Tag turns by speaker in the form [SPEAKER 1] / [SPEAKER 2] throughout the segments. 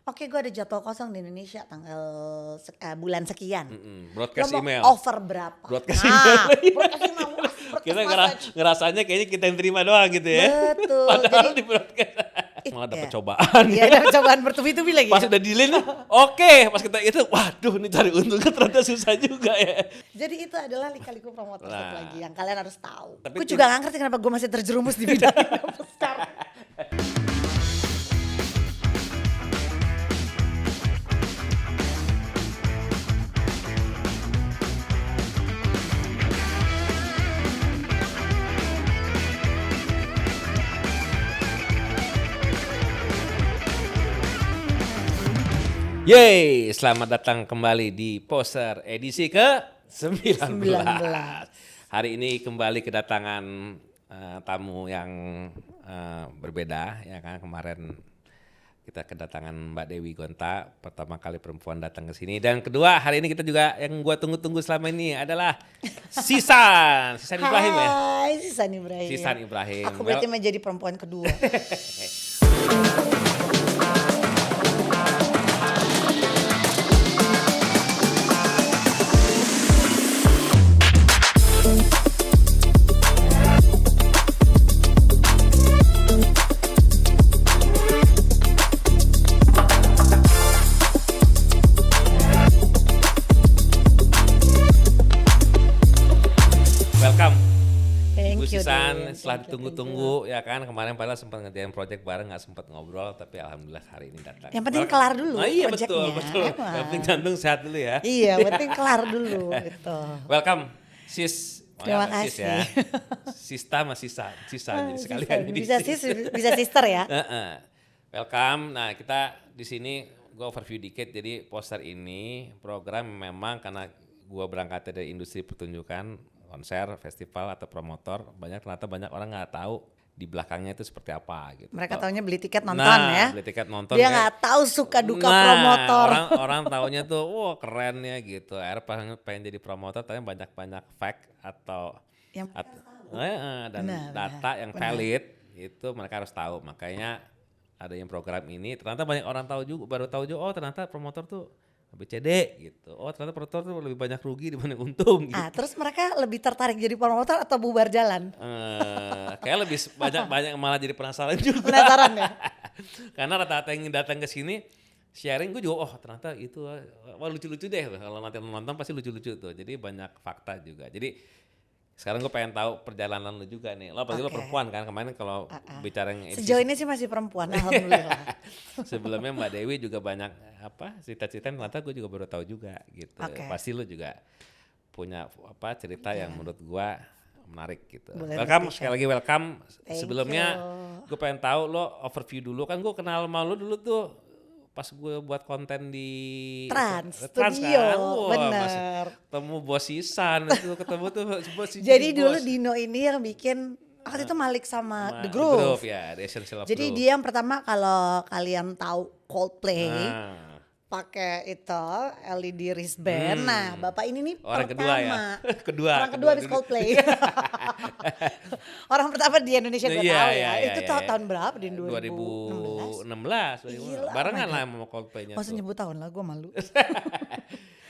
[SPEAKER 1] oke gue ada jadwal kosong di Indonesia tanggal bulan sekian.
[SPEAKER 2] Broadcast
[SPEAKER 1] Lo mau
[SPEAKER 2] email.
[SPEAKER 1] offer berapa?
[SPEAKER 2] Broadcast
[SPEAKER 1] Nah,
[SPEAKER 2] email.
[SPEAKER 1] broadcast email, broadcast
[SPEAKER 2] Kita
[SPEAKER 1] message.
[SPEAKER 2] ngerasanya kayaknya kita yang terima doang gitu ya.
[SPEAKER 1] Betul.
[SPEAKER 2] Padahal
[SPEAKER 1] Jadi
[SPEAKER 2] di broadcast malah dapet
[SPEAKER 1] ya.
[SPEAKER 2] cobaan.
[SPEAKER 1] Iya, ada cobaan bertubi-tubi lagi.
[SPEAKER 2] Pas
[SPEAKER 1] Ya?
[SPEAKER 2] udah delay nih, oke. Pas kita itu, waduh ini cari untungnya ternyata susah juga ya.
[SPEAKER 1] Jadi itu adalah lika-liku promotor satu
[SPEAKER 2] Nah.
[SPEAKER 1] lagi yang kalian harus tahu.
[SPEAKER 2] Tapi
[SPEAKER 1] Gue juga gak ngerti kenapa gue masih terjerumus di bidang ini sampai sekarang.
[SPEAKER 2] Yeay, selamat datang kembali di Poser edisi ke-19.
[SPEAKER 1] 19.
[SPEAKER 2] Hari ini kembali kedatangan tamu yang berbeda ya kan. Kemarin kita kedatangan Mbak Dewi Gonta, pertama kali perempuan datang ke sini, dan kedua hari ini kita juga yang gua tunggu-tunggu selama ini adalah Sisan Ibrahim ya.
[SPEAKER 1] Hai, Sisan Ibrahim.
[SPEAKER 2] Sisan Ibrahim.
[SPEAKER 1] Aku berarti menjadi perempuan kedua.
[SPEAKER 2] Welcome.
[SPEAKER 1] Thank
[SPEAKER 2] Bu
[SPEAKER 1] you,
[SPEAKER 2] Sisan,
[SPEAKER 1] Din.
[SPEAKER 2] setelah
[SPEAKER 1] Thank you,
[SPEAKER 2] ditunggu-tunggu ya kan, kemarin padahal sempat ngerjain project bareng, nggak sempat ngobrol, tapi alhamdulillah hari ini datang.
[SPEAKER 1] Yang penting kelar dulu
[SPEAKER 2] Nah, iya
[SPEAKER 1] projectnya.
[SPEAKER 2] betul.
[SPEAKER 1] Emang.
[SPEAKER 2] Yang penting jantung sehat dulu ya.
[SPEAKER 1] Iya, penting kelar dulu gitu.
[SPEAKER 2] Welcome, Sis.
[SPEAKER 1] Terima
[SPEAKER 2] Sis
[SPEAKER 1] kasih.
[SPEAKER 2] ya. Sista sama Sisa jadi sekalian jadi
[SPEAKER 1] Bisa sis, bisa sister ya.
[SPEAKER 2] Welcome. Nah, kita di sini gue overview dikit. Jadi poster ini program memang karena gue berangkat dari industri pertunjukan, konser, festival atau promotor, ternyata banyak orang nggak tahu di belakangnya itu seperti apa gitu.
[SPEAKER 1] Mereka taunya beli tiket nonton
[SPEAKER 2] Nah,
[SPEAKER 1] ya.
[SPEAKER 2] beli tiket nonton.
[SPEAKER 1] Dia
[SPEAKER 2] kayak-
[SPEAKER 1] nggak tahu suka duka
[SPEAKER 2] Nah,
[SPEAKER 1] promotor.
[SPEAKER 2] Orang taunya tuh, wah keren ya gitu. Akhirnya pengen jadi promotor, tapi banyak fact atau
[SPEAKER 1] Yang
[SPEAKER 2] dan
[SPEAKER 1] Benar,
[SPEAKER 2] data yang
[SPEAKER 1] benar.
[SPEAKER 2] valid itu mereka harus tahu. Makanya ada yang program ini. Ternyata banyak orang baru tahu juga. Oh ternyata promotor tuh ABCD gitu. Oh ternyata promotor tuh lebih banyak rugi dibanding untung. Gitu.
[SPEAKER 1] terus mereka lebih tertarik jadi promotor atau bubar jalan?
[SPEAKER 2] Kayak lebih banyak malah jadi penasaran juga.
[SPEAKER 1] Penasaran ya?
[SPEAKER 2] Karena rata-rata yang datang ke sini sharing, gue juga ternyata itu wah lucu-lucu deh, kalau nanti nonton pasti lucu-lucu tuh. Jadi banyak fakta juga. Jadi sekarang gue pengen tahu perjalanan lu juga nih. Lo apalagi lo perempuan kan, kemarin kalau bicara yang edisi
[SPEAKER 1] Sejauh ini sih masih perempuan, alhamdulillah.
[SPEAKER 2] sebelumnya Mbak Dewi juga banyak cerita-cerita, ternyata gue juga baru tahu juga gitu.
[SPEAKER 1] Oke.
[SPEAKER 2] Pasti lu juga punya cerita yang menurut gue menarik gitu.
[SPEAKER 1] Boleh
[SPEAKER 2] Welcome,
[SPEAKER 1] di-share.
[SPEAKER 2] sekali lagi welcome.
[SPEAKER 1] Thank
[SPEAKER 2] Sebelumnya
[SPEAKER 1] you.
[SPEAKER 2] gue pengen tahu lo overview dulu, kan gue kenal sama lo dulu tuh pas gue buat konten di
[SPEAKER 1] Trans Studio,
[SPEAKER 2] Wah,
[SPEAKER 1] bener.
[SPEAKER 2] masih ketemu Bos Sisan itu, ketemu tuh Bos Sisan.
[SPEAKER 1] Jadi dulu Dino ini yang bikin, waktu itu Malik sama The Groove.
[SPEAKER 2] Ya, The Essential of
[SPEAKER 1] Jadi
[SPEAKER 2] Groove.
[SPEAKER 1] dia yang pertama, kalau kalian tahu Coldplay,
[SPEAKER 2] Nah,
[SPEAKER 1] pakai itu LED wristband. Nah, bapak ini nih
[SPEAKER 2] orang
[SPEAKER 1] pertama.
[SPEAKER 2] kedua ya.
[SPEAKER 1] Orang kedua habis Coldplay. Orang pertama di Indonesia gue
[SPEAKER 2] Iya,
[SPEAKER 1] tahu
[SPEAKER 2] iya,
[SPEAKER 1] ya.
[SPEAKER 2] iya,
[SPEAKER 1] Itu
[SPEAKER 2] iya.
[SPEAKER 1] tahun berapa? Di 2016.
[SPEAKER 2] 2016.
[SPEAKER 1] Gila,
[SPEAKER 2] Barengan
[SPEAKER 1] oh my
[SPEAKER 2] lah sama Coldplay-nya
[SPEAKER 1] Masa
[SPEAKER 2] tuh.
[SPEAKER 1] nyebut tahun lah, gue malu.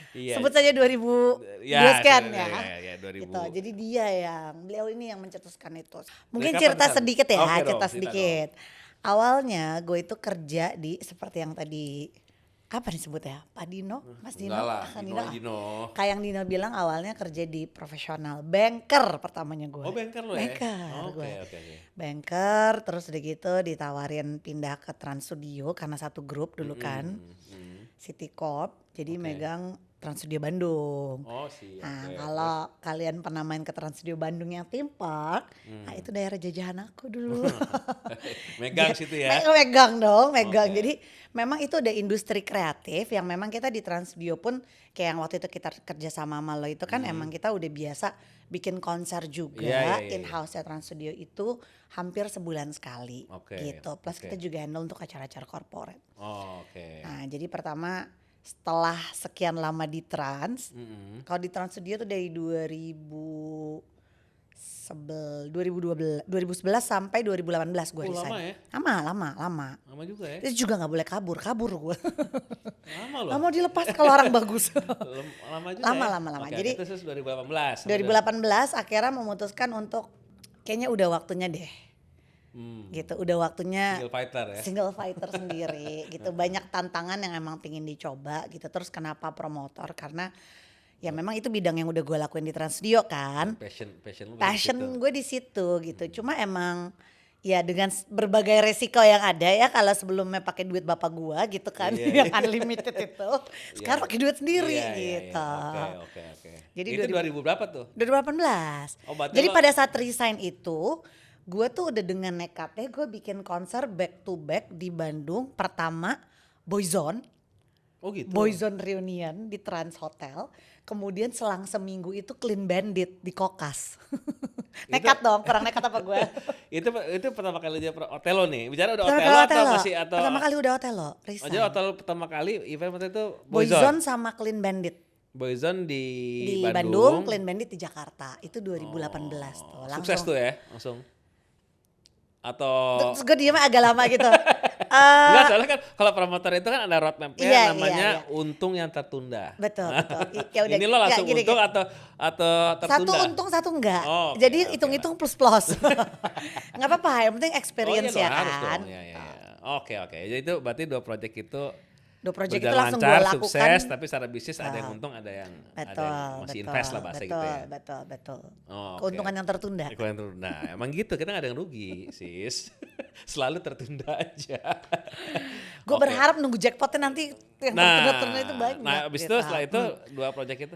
[SPEAKER 2] Iya.
[SPEAKER 1] Sebut saja 2000 sekian ya.
[SPEAKER 2] Ya, 2000.
[SPEAKER 1] Gitu. Jadi dia beliau ini yang mencetuskan itu. Mungkin
[SPEAKER 2] Dari
[SPEAKER 1] cerita
[SPEAKER 2] kapan, San?
[SPEAKER 1] sedikit ya,
[SPEAKER 2] Oke dong,
[SPEAKER 1] cerita
[SPEAKER 2] cerita
[SPEAKER 1] sedikit. Awalnya gue itu kerja di seperti yang tadi, apa disebutnya? Pak Dino? Mas Dino?
[SPEAKER 2] Enggak lah,
[SPEAKER 1] Kang
[SPEAKER 2] Dino.
[SPEAKER 1] Kayak yang Dino bilang, awalnya kerja di profesional. Banker pertamanya gue.
[SPEAKER 2] Oh, banker lo ya?
[SPEAKER 1] Banker gue.
[SPEAKER 2] Oke.
[SPEAKER 1] Banker, terus udah gitu ditawarin pindah ke Trans Studio karena satu grup dulu kan. City Corp, jadi megang Trans Studio Bandung.
[SPEAKER 2] Oh sih.
[SPEAKER 1] Nah, kalau kalian pernah main ke Trans Studio Bandung yang theme park, nah itu daerah jajahan aku dulu.
[SPEAKER 2] Megang situ ya.
[SPEAKER 1] Megang dong, megang.
[SPEAKER 2] Oke.
[SPEAKER 1] Jadi memang itu udah industri kreatif yang memang kita di Trans Studio pun, kayak yang waktu itu kita kerja sama lo itu kan, emang kita udah biasa bikin konser juga.
[SPEAKER 2] Iya, iya.
[SPEAKER 1] In-house-nya Trans Studio itu hampir sebulan sekali gitu. Plus kita juga handle untuk acara-acara corporate.
[SPEAKER 2] Oh, oke.
[SPEAKER 1] Nah, jadi pertama setelah sekian lama di Trans, kalau di Trans Studio tuh dari 2009 2011 sampai 2018 gue resign.
[SPEAKER 2] Lama ya?
[SPEAKER 1] Lama.
[SPEAKER 2] Lama juga ya?
[SPEAKER 1] Itu juga nggak boleh kabur gue.
[SPEAKER 2] Lama loh.
[SPEAKER 1] Nggak mau dilepas kalau orang bagus.
[SPEAKER 2] Lama juga
[SPEAKER 1] Lama,
[SPEAKER 2] ya?
[SPEAKER 1] lama.
[SPEAKER 2] Oke,
[SPEAKER 1] Jadi
[SPEAKER 2] itu 2018.
[SPEAKER 1] 2018 akhirnya memutuskan untuk kayaknya udah waktunya deh. Gitu, udah waktunya
[SPEAKER 2] Single fighter ya?
[SPEAKER 1] sendiri gitu. Banyak tantangan yang emang pingin dicoba gitu. Terus kenapa promotor? Karena ya memang itu bidang yang udah gue lakuin di Trans Studio kan. Passion gue di situ gitu. Cuma emang ya dengan berbagai resiko yang ada ya, kalau sebelumnya pakai duit bapak gue gitu kan, yang unlimited itu. Sekarang pakai duit sendiri gitu.
[SPEAKER 2] Oke.
[SPEAKER 1] Jadi
[SPEAKER 2] itu 2000 berapa tuh?
[SPEAKER 1] 2018. Jadi pada saat resign itu gue tuh udah dengan nekatnya gue bikin konser back to back di Bandung. Pertama Boyzone.
[SPEAKER 2] Oh gitu.
[SPEAKER 1] Boyzone reunion di Trans Hotel. Kemudian selang seminggu itu Clean Bandit di Kokas. Nekat dong, kurang nekat apa gue?
[SPEAKER 2] itu pertama kali dia Otelo nih. Bicara udah
[SPEAKER 1] Pertama
[SPEAKER 2] Otelo
[SPEAKER 1] kali
[SPEAKER 2] atau
[SPEAKER 1] Otelo.
[SPEAKER 2] masih atau
[SPEAKER 1] Pertama kali udah Otelo, resign.
[SPEAKER 2] Oh, jadi Otelo pertama kali event waktu itu
[SPEAKER 1] Boyzone sama Clean Bandit.
[SPEAKER 2] Boyzone di
[SPEAKER 1] Bandung, Clean Bandit di Jakarta. Itu 2018 tuh. Langsung.
[SPEAKER 2] Sukses tuh ya, langsung. Atau
[SPEAKER 1] terus gue diem agak lama gitu.
[SPEAKER 2] Enggak, soalnya kan kalau promotor itu kan ada roadmap-nya namanya untung yang tertunda.
[SPEAKER 1] Betul. Ya udah,
[SPEAKER 2] ini lo langsung
[SPEAKER 1] gini,
[SPEAKER 2] untung atau tertunda?
[SPEAKER 1] Satu untung, satu enggak.
[SPEAKER 2] Oh,
[SPEAKER 1] jadi hitung-hitung plus-plus. Nggak apa-apa, yang penting experience ya kan.
[SPEAKER 2] Oke. Jadi itu berarti 2 project itu
[SPEAKER 1] Dua project itu
[SPEAKER 2] berjalan
[SPEAKER 1] langsung gue
[SPEAKER 2] lancar,
[SPEAKER 1] lakukan.
[SPEAKER 2] sukses, tapi secara bisnis ada yang untung, ada yang masih invest lah bahasa gitu ya.
[SPEAKER 1] Betul.
[SPEAKER 2] Oh,
[SPEAKER 1] keuntungan yang tertunda.
[SPEAKER 2] Nah, emang gitu, kita gak ada yang rugi, sis. Selalu tertunda aja.
[SPEAKER 1] Gue berharap nunggu jackpotnya nanti yang tertunda itu banyak.
[SPEAKER 2] Nah, abis itu setelah itu 2 project itu.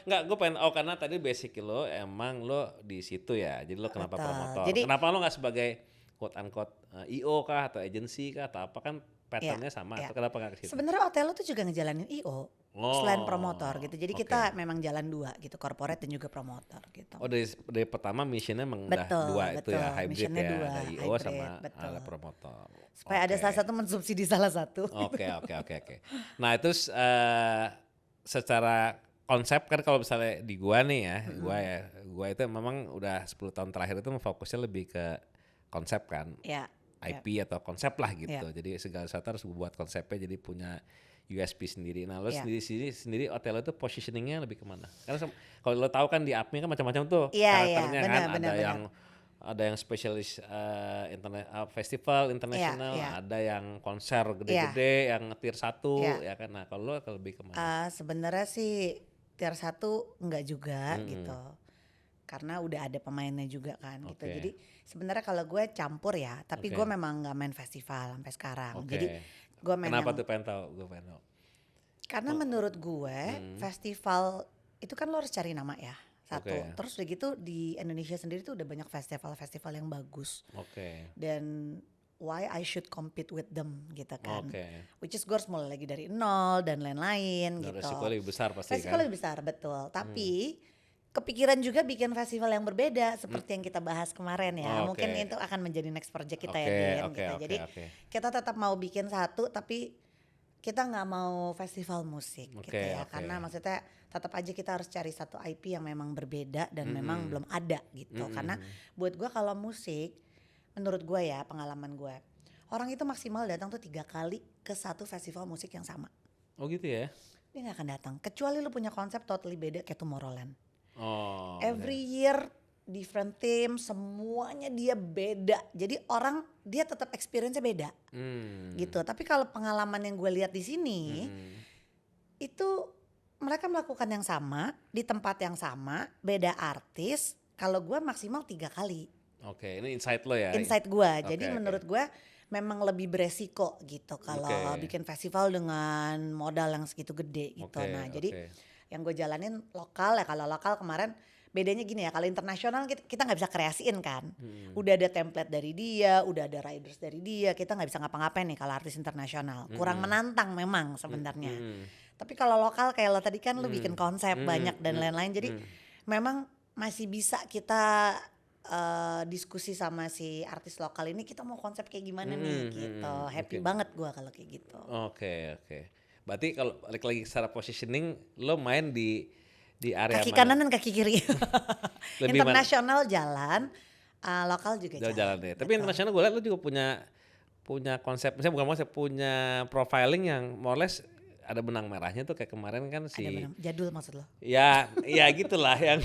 [SPEAKER 2] Gue pengen karena tadi basic lo emang lo di situ ya. Jadi lo kenapa promotor? Kenapa lo gak sebagai quote unquote IO kah atau agency kah atau apa, kan patternnya sama atau kenapa gak ke situ?
[SPEAKER 1] Sebenarnya Otelo tuh juga ngejalanin IO selain promotor gitu. Jadi kita memang jalan 2 gitu, corporate dan juga promotor gitu.
[SPEAKER 2] Oh, dari pertama missionnya memang udah 2 itu ya, hybrid ya, ada IO sama ada promotor.
[SPEAKER 1] Supaya ada salah satu mensubsidi salah satu.
[SPEAKER 2] Oke. Nah, itu secara konsep kan kalau misalnya di gua nih ya, gua itu memang udah 10 tahun terakhir itu fokusnya lebih ke konsep kan.
[SPEAKER 1] Iya.
[SPEAKER 2] IP atau konsep lah gitu. Jadi segala sesuatu harus buat konsepnya, jadi punya USP sendiri. Nah, lo sendiri Otelo itu positioningnya lebih kemana? Karena kalau lo tahu kan di APMI kan macam-macam tuh karakternya kan. Ada yang spesialis festival internasional, ada yang konser gede-gede, yang tier 1 ya kan. Nah, kalau lo lebih kemana?
[SPEAKER 1] Sebenarnya sih tier 1 enggak juga gitu. Karena udah ada pemainnya juga kan gitu. Jadi sebenarnya kalau gue campur ya, tapi gue memang nggak main festival sampai sekarang. Jadi gue main.
[SPEAKER 2] Kenapa tuh pengen tahu?
[SPEAKER 1] Karena menurut gue festival itu kan lo harus cari nama ya. Satu. Terus udah gitu di Indonesia sendiri tuh udah banyak festival-festival yang bagus. Dan why I should compete with them gitu kan. Which is gue harus mulai lagi dari nol dan lain-lain gitu.
[SPEAKER 2] Resiko lebih besar pasti
[SPEAKER 1] resiko lebih besar, betul. Tapi kepikiran juga bikin festival yang berbeda seperti yang kita bahas kemarin ya. Mungkin itu akan menjadi next project kita ya, Den. Jadi kita tetap mau bikin satu, tapi kita nggak mau festival musik gitu ya. Karena maksudnya tetap aja kita harus cari satu IP yang memang berbeda dan memang belum ada gitu. Karena buat gue kalau musik, menurut gue ya, pengalaman gue, orang itu maksimal datang tuh 3 kali ke satu festival musik yang sama.
[SPEAKER 2] Oh gitu ya?
[SPEAKER 1] Dia gak akan datang. Kecuali lu punya konsep totally beda kayak Tomorrowland. Every year different theme, semuanya dia beda. Jadi orang dia tetap experience-nya beda. Gitu. Tapi kalau pengalaman yang gue lihat di sini itu mereka melakukan yang sama di tempat yang sama, beda artis. Kalau gue maksimal 3 kali.
[SPEAKER 2] Ini insight lo ya?
[SPEAKER 1] Insight gue. Jadi menurut gue memang lebih beresiko gitu kalau bikin festival dengan modal yang segitu gede gitu. Jadi yang gue jalanin lokal ya. Kalau lokal kemarin bedanya gini ya, kalau internasional kita nggak bisa kreasiin kan. Udah ada template dari dia, udah ada riders dari dia, kita nggak bisa ngapa-ngapain nih kalau artis internasional. Kurang menantang memang sebenarnya. Tapi kalau lokal kayak lo tadi kan lo bikin konsep banyak dan lain-lain, jadi memang masih bisa kita diskusi sama si artis lokal ini, kita mau konsep kayak gimana nih gitu. Happy banget gue kalau kayak gitu.
[SPEAKER 2] Berarti kalau balik lagi secara positioning, lo main di Di area
[SPEAKER 1] kaki
[SPEAKER 2] mana?
[SPEAKER 1] kanan dan kaki kiri.
[SPEAKER 2] Lebih
[SPEAKER 1] Internasional jalan, lokal juga
[SPEAKER 2] Jauh
[SPEAKER 1] jalan.
[SPEAKER 2] jalan ya. Tapi internasional gue lihat lu juga punya konsep, misalnya bukan konsep, punya profiling yang more or less ada benang merahnya tuh, kayak kemarin kan
[SPEAKER 1] Ada benang jadul maksud lo?
[SPEAKER 2] ya gitulah yang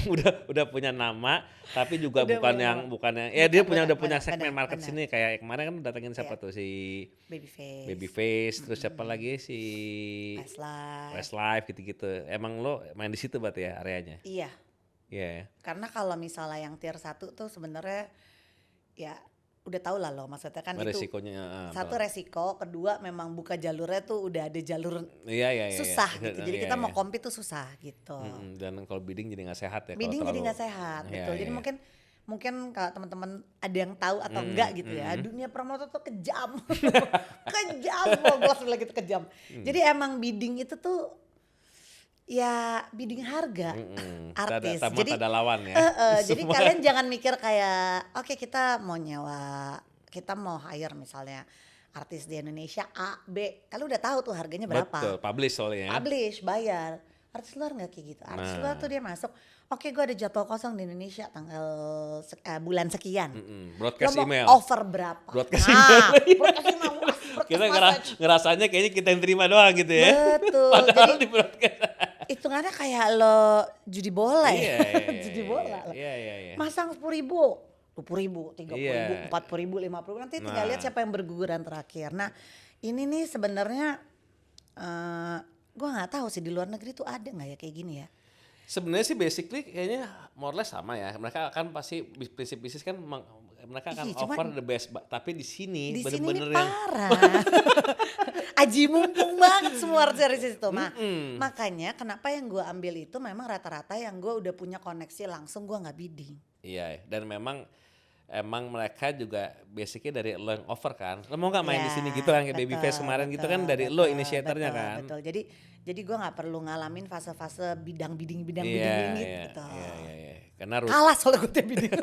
[SPEAKER 2] udah punya nama, tapi juga
[SPEAKER 1] Udah
[SPEAKER 2] bukan
[SPEAKER 1] punya
[SPEAKER 2] yang
[SPEAKER 1] nama.
[SPEAKER 2] bukan yang ya dia udah punya
[SPEAKER 1] Benar,
[SPEAKER 2] segmen market
[SPEAKER 1] benar.
[SPEAKER 2] sini, kayak kemarin kan datengin siapa
[SPEAKER 1] Iya.
[SPEAKER 2] tuh, si
[SPEAKER 1] Babyface,
[SPEAKER 2] Babyface, terus siapa lagi, si
[SPEAKER 1] Westlife.
[SPEAKER 2] Westlife gitu-gitu. Emang lo main di situ berarti ya areanya?
[SPEAKER 1] Iya,
[SPEAKER 2] Iya.
[SPEAKER 1] karena kalau misalnya yang tier 1 tuh sebenarnya ya udah tau lah lo, maksudnya kan itu
[SPEAKER 2] Resikonya
[SPEAKER 1] satu resiko, kedua memang buka jalurnya tuh udah ada jalur
[SPEAKER 2] iya.
[SPEAKER 1] susah gitu. Jadi kita mau
[SPEAKER 2] iya.
[SPEAKER 1] compete tuh susah gitu.
[SPEAKER 2] Dan kalau bidding jadi nggak sehat ya.
[SPEAKER 1] Bidding
[SPEAKER 2] kalau
[SPEAKER 1] jadi
[SPEAKER 2] terlalu-
[SPEAKER 1] nggak sehat,
[SPEAKER 2] Iya,
[SPEAKER 1] betul. Jadi
[SPEAKER 2] iya.
[SPEAKER 1] mungkin kalau teman-teman ada yang tahu atau enggak gitu ya, dunia promotor tuh kejam. Kejam, gue bilang gitu kejam. Jadi emang bidding itu tuh ya bidding harga artis.
[SPEAKER 2] Jadi ada lawan ya.
[SPEAKER 1] Jadi kalian jangan mikir kayak oke, kita mau nyewa, kita mau hire misalnya artis di Indonesia A, B. Kalian udah tahu tuh harganya berapa.
[SPEAKER 2] Betul, publish soalnya.
[SPEAKER 1] Publish, bayar. Artis luar nggak kayak gitu. Artis luar tuh dia masuk, oke gue ada jadwal kosong di Indonesia tanggal bulan sekian.
[SPEAKER 2] Broadcast
[SPEAKER 1] Lo mau
[SPEAKER 2] email.
[SPEAKER 1] offer berapa?
[SPEAKER 2] Broadcast
[SPEAKER 1] nah,
[SPEAKER 2] email.
[SPEAKER 1] broadcast email.
[SPEAKER 2] Kita ngerasanya kayaknya kita yang terima doang gitu ya.
[SPEAKER 1] Betul.
[SPEAKER 2] Padahal
[SPEAKER 1] Jadi
[SPEAKER 2] di broadcast.
[SPEAKER 1] hitungannya kayak lo judi bola ya.
[SPEAKER 2] Iya.
[SPEAKER 1] Judi bola. lo.
[SPEAKER 2] Iya.
[SPEAKER 1] Masang 10.000, 20.000, 30.000,
[SPEAKER 2] Iya.
[SPEAKER 1] 40.000, 50.000. Nanti tinggal
[SPEAKER 2] Nah.
[SPEAKER 1] lihat siapa yang berguguran terakhir. Nah, ini nih sebenarnya gue nggak tahu sih di luar negeri tuh ada nggak ya kayak gini ya.
[SPEAKER 2] Sebenarnya sih basically kayaknya more or less sama ya. Mereka akan pasti prinsip bisnis kan mereka akan
[SPEAKER 1] Ih, cuman
[SPEAKER 2] offer the best, tapi di sini
[SPEAKER 1] di sini
[SPEAKER 2] bener-bener
[SPEAKER 1] nih
[SPEAKER 2] yang
[SPEAKER 1] parah. Aji mumpung banget semua artis itu. Makanya kenapa yang gue ambil itu memang rata-rata yang gue udah punya koneksi langsung, gue nggak bidding.
[SPEAKER 2] iya, dan emang mereka juga basicnya dari lo yang offer kan. Lo mau nggak main di sini gitu kan, kayak Babyface kemarin gitu kan, dari lo inisiatornya kan.
[SPEAKER 1] Betul. Jadi gue nggak perlu ngalamin fase-fase bidding
[SPEAKER 2] Iya.
[SPEAKER 1] gitu.
[SPEAKER 2] Karena
[SPEAKER 1] Kalah soalnya gue tiap bidding.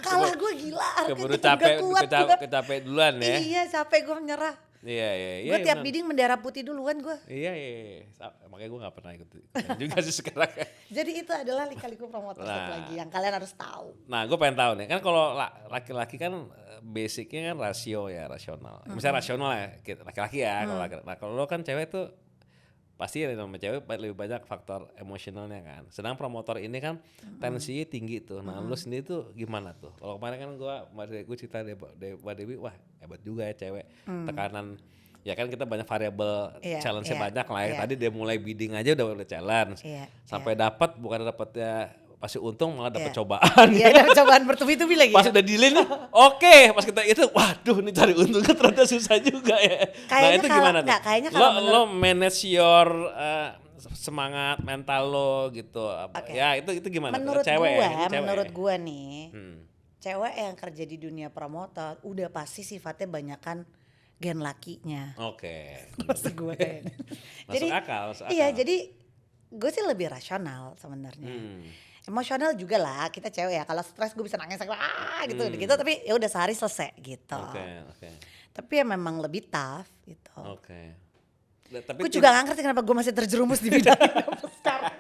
[SPEAKER 1] Kalah gue gila.
[SPEAKER 2] keburu
[SPEAKER 1] Nggak
[SPEAKER 2] capek,
[SPEAKER 1] kuat gue.
[SPEAKER 2] capek duluan ya.
[SPEAKER 1] Iya, capek gue menyerah.
[SPEAKER 2] Iya.
[SPEAKER 1] Gue tiap
[SPEAKER 2] bener.
[SPEAKER 1] bidding bendera putih duluan gue.
[SPEAKER 2] Iya. Makanya gue gak pernah ikut juga sih sekarang.
[SPEAKER 1] Jadi itu adalah lika-liku promotor satu lagi yang kalian harus tahu.
[SPEAKER 2] Nah, gue pengen tahu nih, kan kalau laki-laki kan basicnya kan rasional. Misalnya rasional ya, laki-laki ya. Kalau nah, kalau lo kan cewek tuh pasti ya, nama cewek lebih banyak faktor emosionalnya kan. Sedang promotor ini kan tensinya tinggi tuh. Nah, lo sendiri tuh gimana tuh? Kalau kemarin kan gue cerita Mbak Dewi, wah hebat juga ya cewek. Tekanan, ya kan kita banyak variabel challenge-nya banyak lah ya.
[SPEAKER 1] Iya.
[SPEAKER 2] Tadi dia mulai bidding aja udah challenge.
[SPEAKER 1] Iya,
[SPEAKER 2] Sampai dapat, bukan dapatnya pasti untung, malah dapat
[SPEAKER 1] Iya.
[SPEAKER 2] cobaan.
[SPEAKER 1] Iya, ada cobaan bertubi-tubi lagi.
[SPEAKER 2] Pas udah deal nih, oke, pas kita itu, waduh, ini cari untungnya ternyata susah juga ya.
[SPEAKER 1] Kayaknya
[SPEAKER 2] Nah itu gimana tuh?
[SPEAKER 1] kayaknya kalau
[SPEAKER 2] Lo manage your semangat mental lo gitu.
[SPEAKER 1] Oke.
[SPEAKER 2] Ya itu gimana?
[SPEAKER 1] Menurut
[SPEAKER 2] tuh? Cewek
[SPEAKER 1] gue,
[SPEAKER 2] ya? Ini cewek
[SPEAKER 1] menurut
[SPEAKER 2] ya?
[SPEAKER 1] gue nih,
[SPEAKER 2] Hmm.
[SPEAKER 1] cewek yang kerja di dunia promotor udah pasti sifatnya banyakan gen lakinya.
[SPEAKER 2] Oke.
[SPEAKER 1] Maksud gue kayaknya.
[SPEAKER 2] Masuk akal.
[SPEAKER 1] Iya, jadi gue sih lebih rasional sebenarnya. Emosional juga lah, kita cewek ya. Kalau stres gue bisa nangis gitu, tapi ya udah sehari selesai gitu.
[SPEAKER 2] Oke.
[SPEAKER 1] Tapi ya memang lebih tough gitu.
[SPEAKER 2] Oke. Tapi
[SPEAKER 1] Gue juga gak ngerti kenapa gue masih terjerumus di bidang ini sekarang.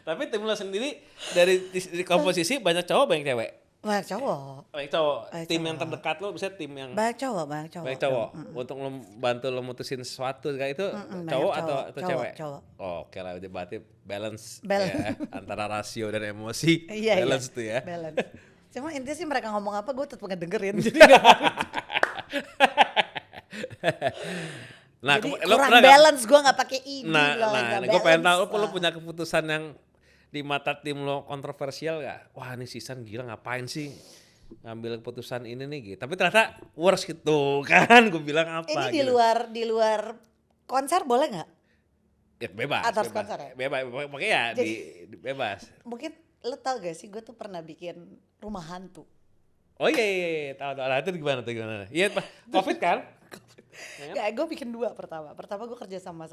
[SPEAKER 2] Tapi tim lo sendiri dari komposisi banyak cowok banyak cewek?
[SPEAKER 1] Banyak cowok.
[SPEAKER 2] Banyak cowok.
[SPEAKER 1] Banyak
[SPEAKER 2] Tim
[SPEAKER 1] cowok.
[SPEAKER 2] yang terdekat lo bisa tim yang
[SPEAKER 1] Banyak cowok.
[SPEAKER 2] banyak cowok. Untuk lo bantu lo mutusin sesuatu kayak itu
[SPEAKER 1] banyak
[SPEAKER 2] cowok
[SPEAKER 1] cowok.
[SPEAKER 2] atau cewek?
[SPEAKER 1] Cowok.
[SPEAKER 2] Oh, oke lah, berarti balance.
[SPEAKER 1] Balance.
[SPEAKER 2] Ya, antara rasio dan emosi.
[SPEAKER 1] Iya,
[SPEAKER 2] balance tuh ya.
[SPEAKER 1] Balance. Cuma intinya sih mereka ngomong apa gue tetap ngedengerin. Jadi gak
[SPEAKER 2] Nah,
[SPEAKER 1] jadi
[SPEAKER 2] lo
[SPEAKER 1] kurang
[SPEAKER 2] pernah nggak-
[SPEAKER 1] balance gue gak pakai ide loh.
[SPEAKER 2] Nah, gue pengen tahu lo punya keputusan yang di mata tim lo kontroversial gak? Wah, ini Sisan gila ngapain sih ngambil keputusan ini nih gitu. Tapi ternyata worse gitu kan, gue bilang apa
[SPEAKER 1] Ini
[SPEAKER 2] gitu.
[SPEAKER 1] di luar konser boleh nggak?
[SPEAKER 2] Ya, bebas.
[SPEAKER 1] Atas
[SPEAKER 2] bebas.
[SPEAKER 1] konser ya?
[SPEAKER 2] Bebas, pokoknya ya bebas.
[SPEAKER 1] Mungkin lo tau gak sih gue tuh pernah bikin rumah hantu.
[SPEAKER 2] Oh iya, tahu. Nah, itu gimana? Iya, Covid kan?
[SPEAKER 1] Ya, gue bikin dua pertama. Pertama gue kerja sama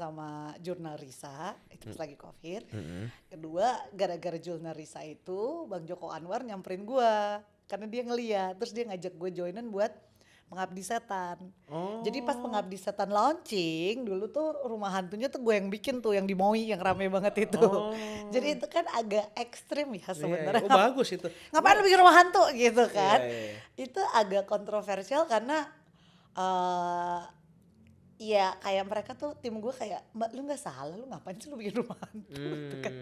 [SPEAKER 1] jurnal Risa, itu pas lagi Covid. Kedua, gara-gara jurnal Risa itu, Bang Joko Anwar nyamperin gue. Karena dia ngeliat, terus dia ngajak gue joinan buat Pengabdi Setan.
[SPEAKER 2] Oh.
[SPEAKER 1] Jadi pas Pengabdi Setan launching, dulu tuh rumah hantunya tuh gue yang bikin tuh, yang di Moi yang rame banget itu.
[SPEAKER 2] Oh.
[SPEAKER 1] Jadi itu kan agak ekstrim ya
[SPEAKER 2] Iya,
[SPEAKER 1] sebenarnya.
[SPEAKER 2] iya. Oh bagus itu.
[SPEAKER 1] Ngapain lu bikin rumah hantu gitu kan?
[SPEAKER 2] Iya, iya.
[SPEAKER 1] Itu agak kontroversial karena ya kayak mereka tuh tim gue kayak, Mbak lu nggak salah, lu ngapain sih lu bikin rumah hantu gitu kan.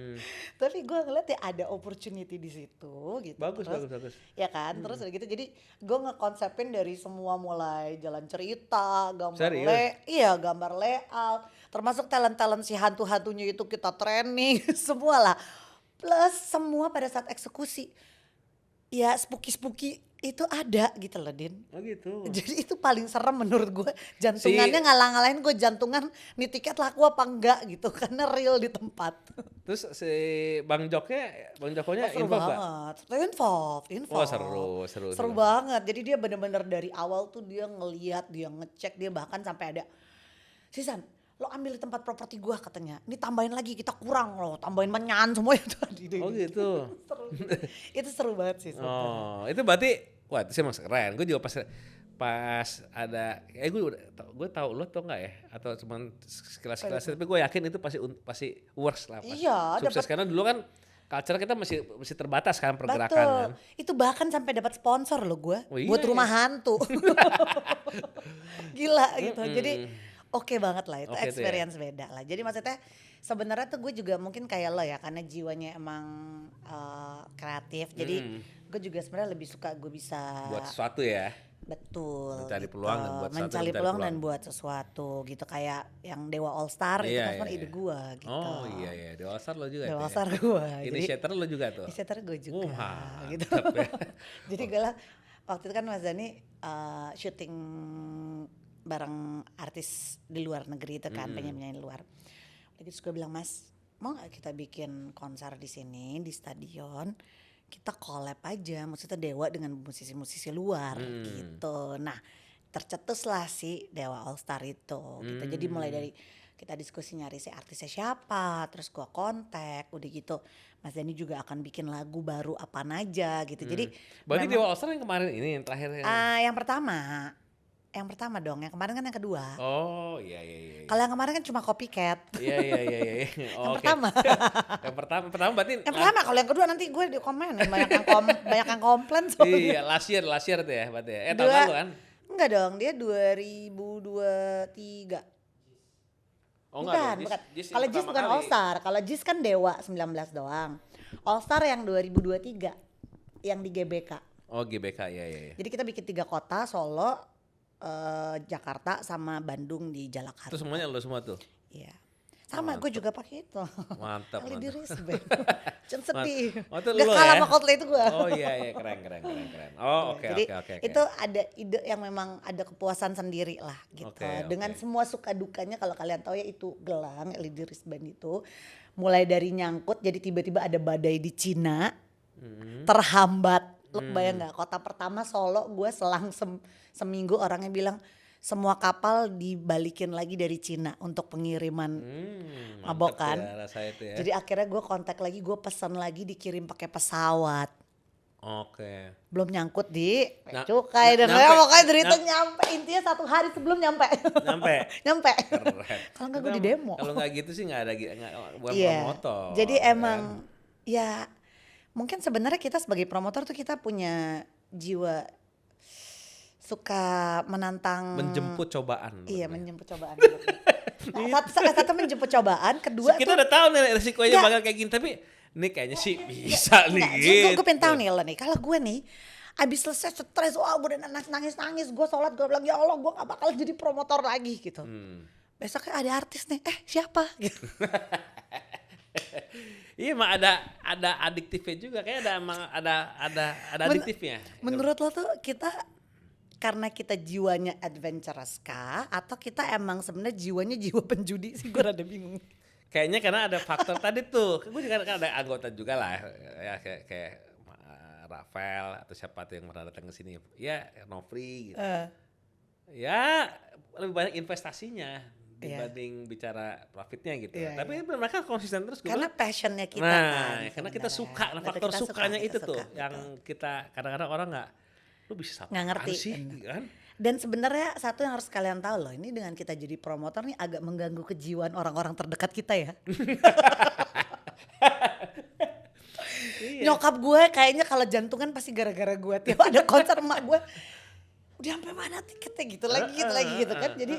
[SPEAKER 1] Tapi gue ngeliat ya ada opportunity di situ gitu.
[SPEAKER 2] Bagus,
[SPEAKER 1] terus,
[SPEAKER 2] bagus.
[SPEAKER 1] ya kan, terus udah gitu jadi gue ngekonsepin dari semua mulai jalan cerita, gambar gambar layout, termasuk talent si hantu-hantunya itu kita training semua lah. Plus semua pada saat eksekusi ya spooky itu ada gitu loh Din.
[SPEAKER 2] Oh gitu.
[SPEAKER 1] Jadi itu paling serem menurut gue, jantungannya ngalah-ngalahin gue jantungan nih tiket laku apa enggak gitu karena real di tempat.
[SPEAKER 2] Terus si Bang Jokonya
[SPEAKER 1] Seru
[SPEAKER 2] involved gak?
[SPEAKER 1] banget, involved.
[SPEAKER 2] Oh seru
[SPEAKER 1] Banget, jadi dia bener-bener dari awal tuh dia ngeliat, dia ngecek, dia bahkan sampai ada, Sisan lo ambil di tempat properti gua katanya, ini tambahin lagi kita kurang loh, tambahin menyan semua itu tadi.
[SPEAKER 2] Oh gitu.
[SPEAKER 1] Itu seru banget sih sebenernya.
[SPEAKER 2] Oh itu berarti, wah itu sih emang keren. Gue juga pas ada, gue tahu lo tau nggak ya? Atau cuman sekilas, tapi gue yakin itu pasti works lah.
[SPEAKER 1] Iya.
[SPEAKER 2] Sukses karena dulu kan culture kita masih terbatas kan pergerakan.
[SPEAKER 1] Betul.
[SPEAKER 2] Kan.
[SPEAKER 1] Itu bahkan sampai dapat sponsor loh gue, buat
[SPEAKER 2] iya.
[SPEAKER 1] rumah hantu. Gila gitu. Jadi oke banget lah itu, experience ya? Beda lah. Jadi maksudnya sebenarnya tuh gue juga mungkin kayak lo ya, karena jiwanya emang kreatif. Jadi gue juga sebenarnya lebih suka gue bisa
[SPEAKER 2] buat sesuatu ya.
[SPEAKER 1] Betul.
[SPEAKER 2] Mencari
[SPEAKER 1] gitu.
[SPEAKER 2] peluang dan buat
[SPEAKER 1] mencari peluang dan buat sesuatu gitu, kayak yang Dewa All Star itu kan ide gue gitu.
[SPEAKER 2] Oh iya Dewa All Star lo juga.
[SPEAKER 1] Dewa All Star gue.
[SPEAKER 2] Inisiator lo juga tuh.
[SPEAKER 1] Inisiator gue juga. Gitu.
[SPEAKER 2] Ya.
[SPEAKER 1] Jadi gue lah waktu itu kan Mas Dhani syuting bareng artis di luar negeri itu kan, penyanyi di luar. Terus gue bilang, Mas, mau gak kita bikin konser di sini di stadion, kita collab aja, maksudnya Dewa dengan musisi-musisi luar gitu. Nah tercetuslah si Dewa All Star itu gitu. Jadi mulai dari kita diskusi nyari si artisnya siapa, terus gue kontak, udah gitu Mas Dhani juga akan bikin lagu baru apa aja gitu. Jadi
[SPEAKER 2] berarti Dewa All Star yang kemarin ini yang terakhir
[SPEAKER 1] yang pertama dong, yang kemarin kan yang kedua.
[SPEAKER 2] Oh iya.
[SPEAKER 1] Kalau yang kemarin kan cuma copycat.
[SPEAKER 2] Iya.
[SPEAKER 1] Oh, pertama.
[SPEAKER 2] Yang pertama berarti.
[SPEAKER 1] Yang pertama, kalau yang kedua nanti gue di komen banyak yang komplain soalnya.
[SPEAKER 2] Iya, last year tuh ya berarti ya. Tahun lalu kan?
[SPEAKER 1] Enggak dong, dia 2023.
[SPEAKER 2] Oh
[SPEAKER 1] bukan. Kalau Jis bukan All Star, kalau Jis kan Dewa 19 doang. All Star yang 2023 yang di GBK.
[SPEAKER 2] Oh GBK ya.
[SPEAKER 1] Jadi kita bikin 3 kota, Solo, Jakarta sama Bandung di Jalak Harupat.
[SPEAKER 2] Itu semuanya lo semua tuh?
[SPEAKER 1] Iya. Sama gue juga pakai itu.
[SPEAKER 2] Mantap.
[SPEAKER 1] Kali diri sebenarnya. Jangan sedih.
[SPEAKER 2] Gak
[SPEAKER 1] kalah sama Coldplay itu gue.
[SPEAKER 2] Oh iya keren. Oh oke.
[SPEAKER 1] Jadi itu ada ide yang memang ada kepuasan sendiri lah gitu. Dengan semua suka dukanya, kalau kalian tahu ya itu gelang LED wristband itu mulai dari nyangkut, jadi tiba-tiba ada badai di Cina, terhambat. Lu bayang gak, kota pertama Solo, gue selang seminggu orangnya bilang semua kapal dibalikin lagi dari Cina untuk pengiriman mabok kan.
[SPEAKER 2] Ya, itu ya.
[SPEAKER 1] Jadi akhirnya gue kontak lagi, gue pesan lagi dikirim pakai pesawat.
[SPEAKER 2] Oke.
[SPEAKER 1] Belum nyangkut di cukai dan pokoknya derita nyampe, intinya 1 hari sebelum nyampe. Nyampe. Kalau nggak gue di demo.
[SPEAKER 2] Kalau nggak gitu sih nggak ada buat promotor.
[SPEAKER 1] Jadi emang ya mungkin sebenarnya kita sebagai promotor tuh kita punya jiwa suka menantang,
[SPEAKER 2] menjemput cobaan.
[SPEAKER 1] Iya, menjemput cobaan. Satu menjemput cobaan, kedua
[SPEAKER 2] kita udah tahu nih resikonya bakal kayak gini, tapi ini kayaknya sih bisa nih gitu.
[SPEAKER 1] Gue pengen tahu nih lo nih, kalau gue nih abis selesai stres, gue udah nangis, gue sholat, gue bilang ya Allah gue gak bakal jadi promotor lagi gitu. Besoknya ada artis nih, siapa gitu.
[SPEAKER 2] Iya emang ada adiktifnya juga, kayak ada adiktifnya.
[SPEAKER 1] Menurut lo tuh kita karena kita jiwanya adventurous kah, atau kita emang sebenarnya jiwanya jiwa penjudi sih, gue rada bingung.
[SPEAKER 2] Kayaknya karena ada faktor tadi tuh, gue juga kan ada anggota juga lah, ya kayak Rafael atau siapa tuh yang pernah datang ke sini, ya Nofri gitu. Ya lebih banyak investasinya dibanding bicara profitnya gitu. Tapi mereka konsisten terus.
[SPEAKER 1] Karena passionnya kita
[SPEAKER 2] kan. Karena kita suka, faktor sukanya itu tuh yang kita kadang-kadang orang nggak, lu bisa nggak ngerti sih kan?
[SPEAKER 1] Dan sebenarnya satu yang harus kalian tahu loh, ini dengan kita jadi promotor nih agak mengganggu kejiwaan orang-orang terdekat kita ya. Nyokap gue kayaknya kalau jantungan pasti gara-gara gue. Tiap ada konser emak gue, udah sampai mana tiketnya gitu lagi gitu kan. Jadi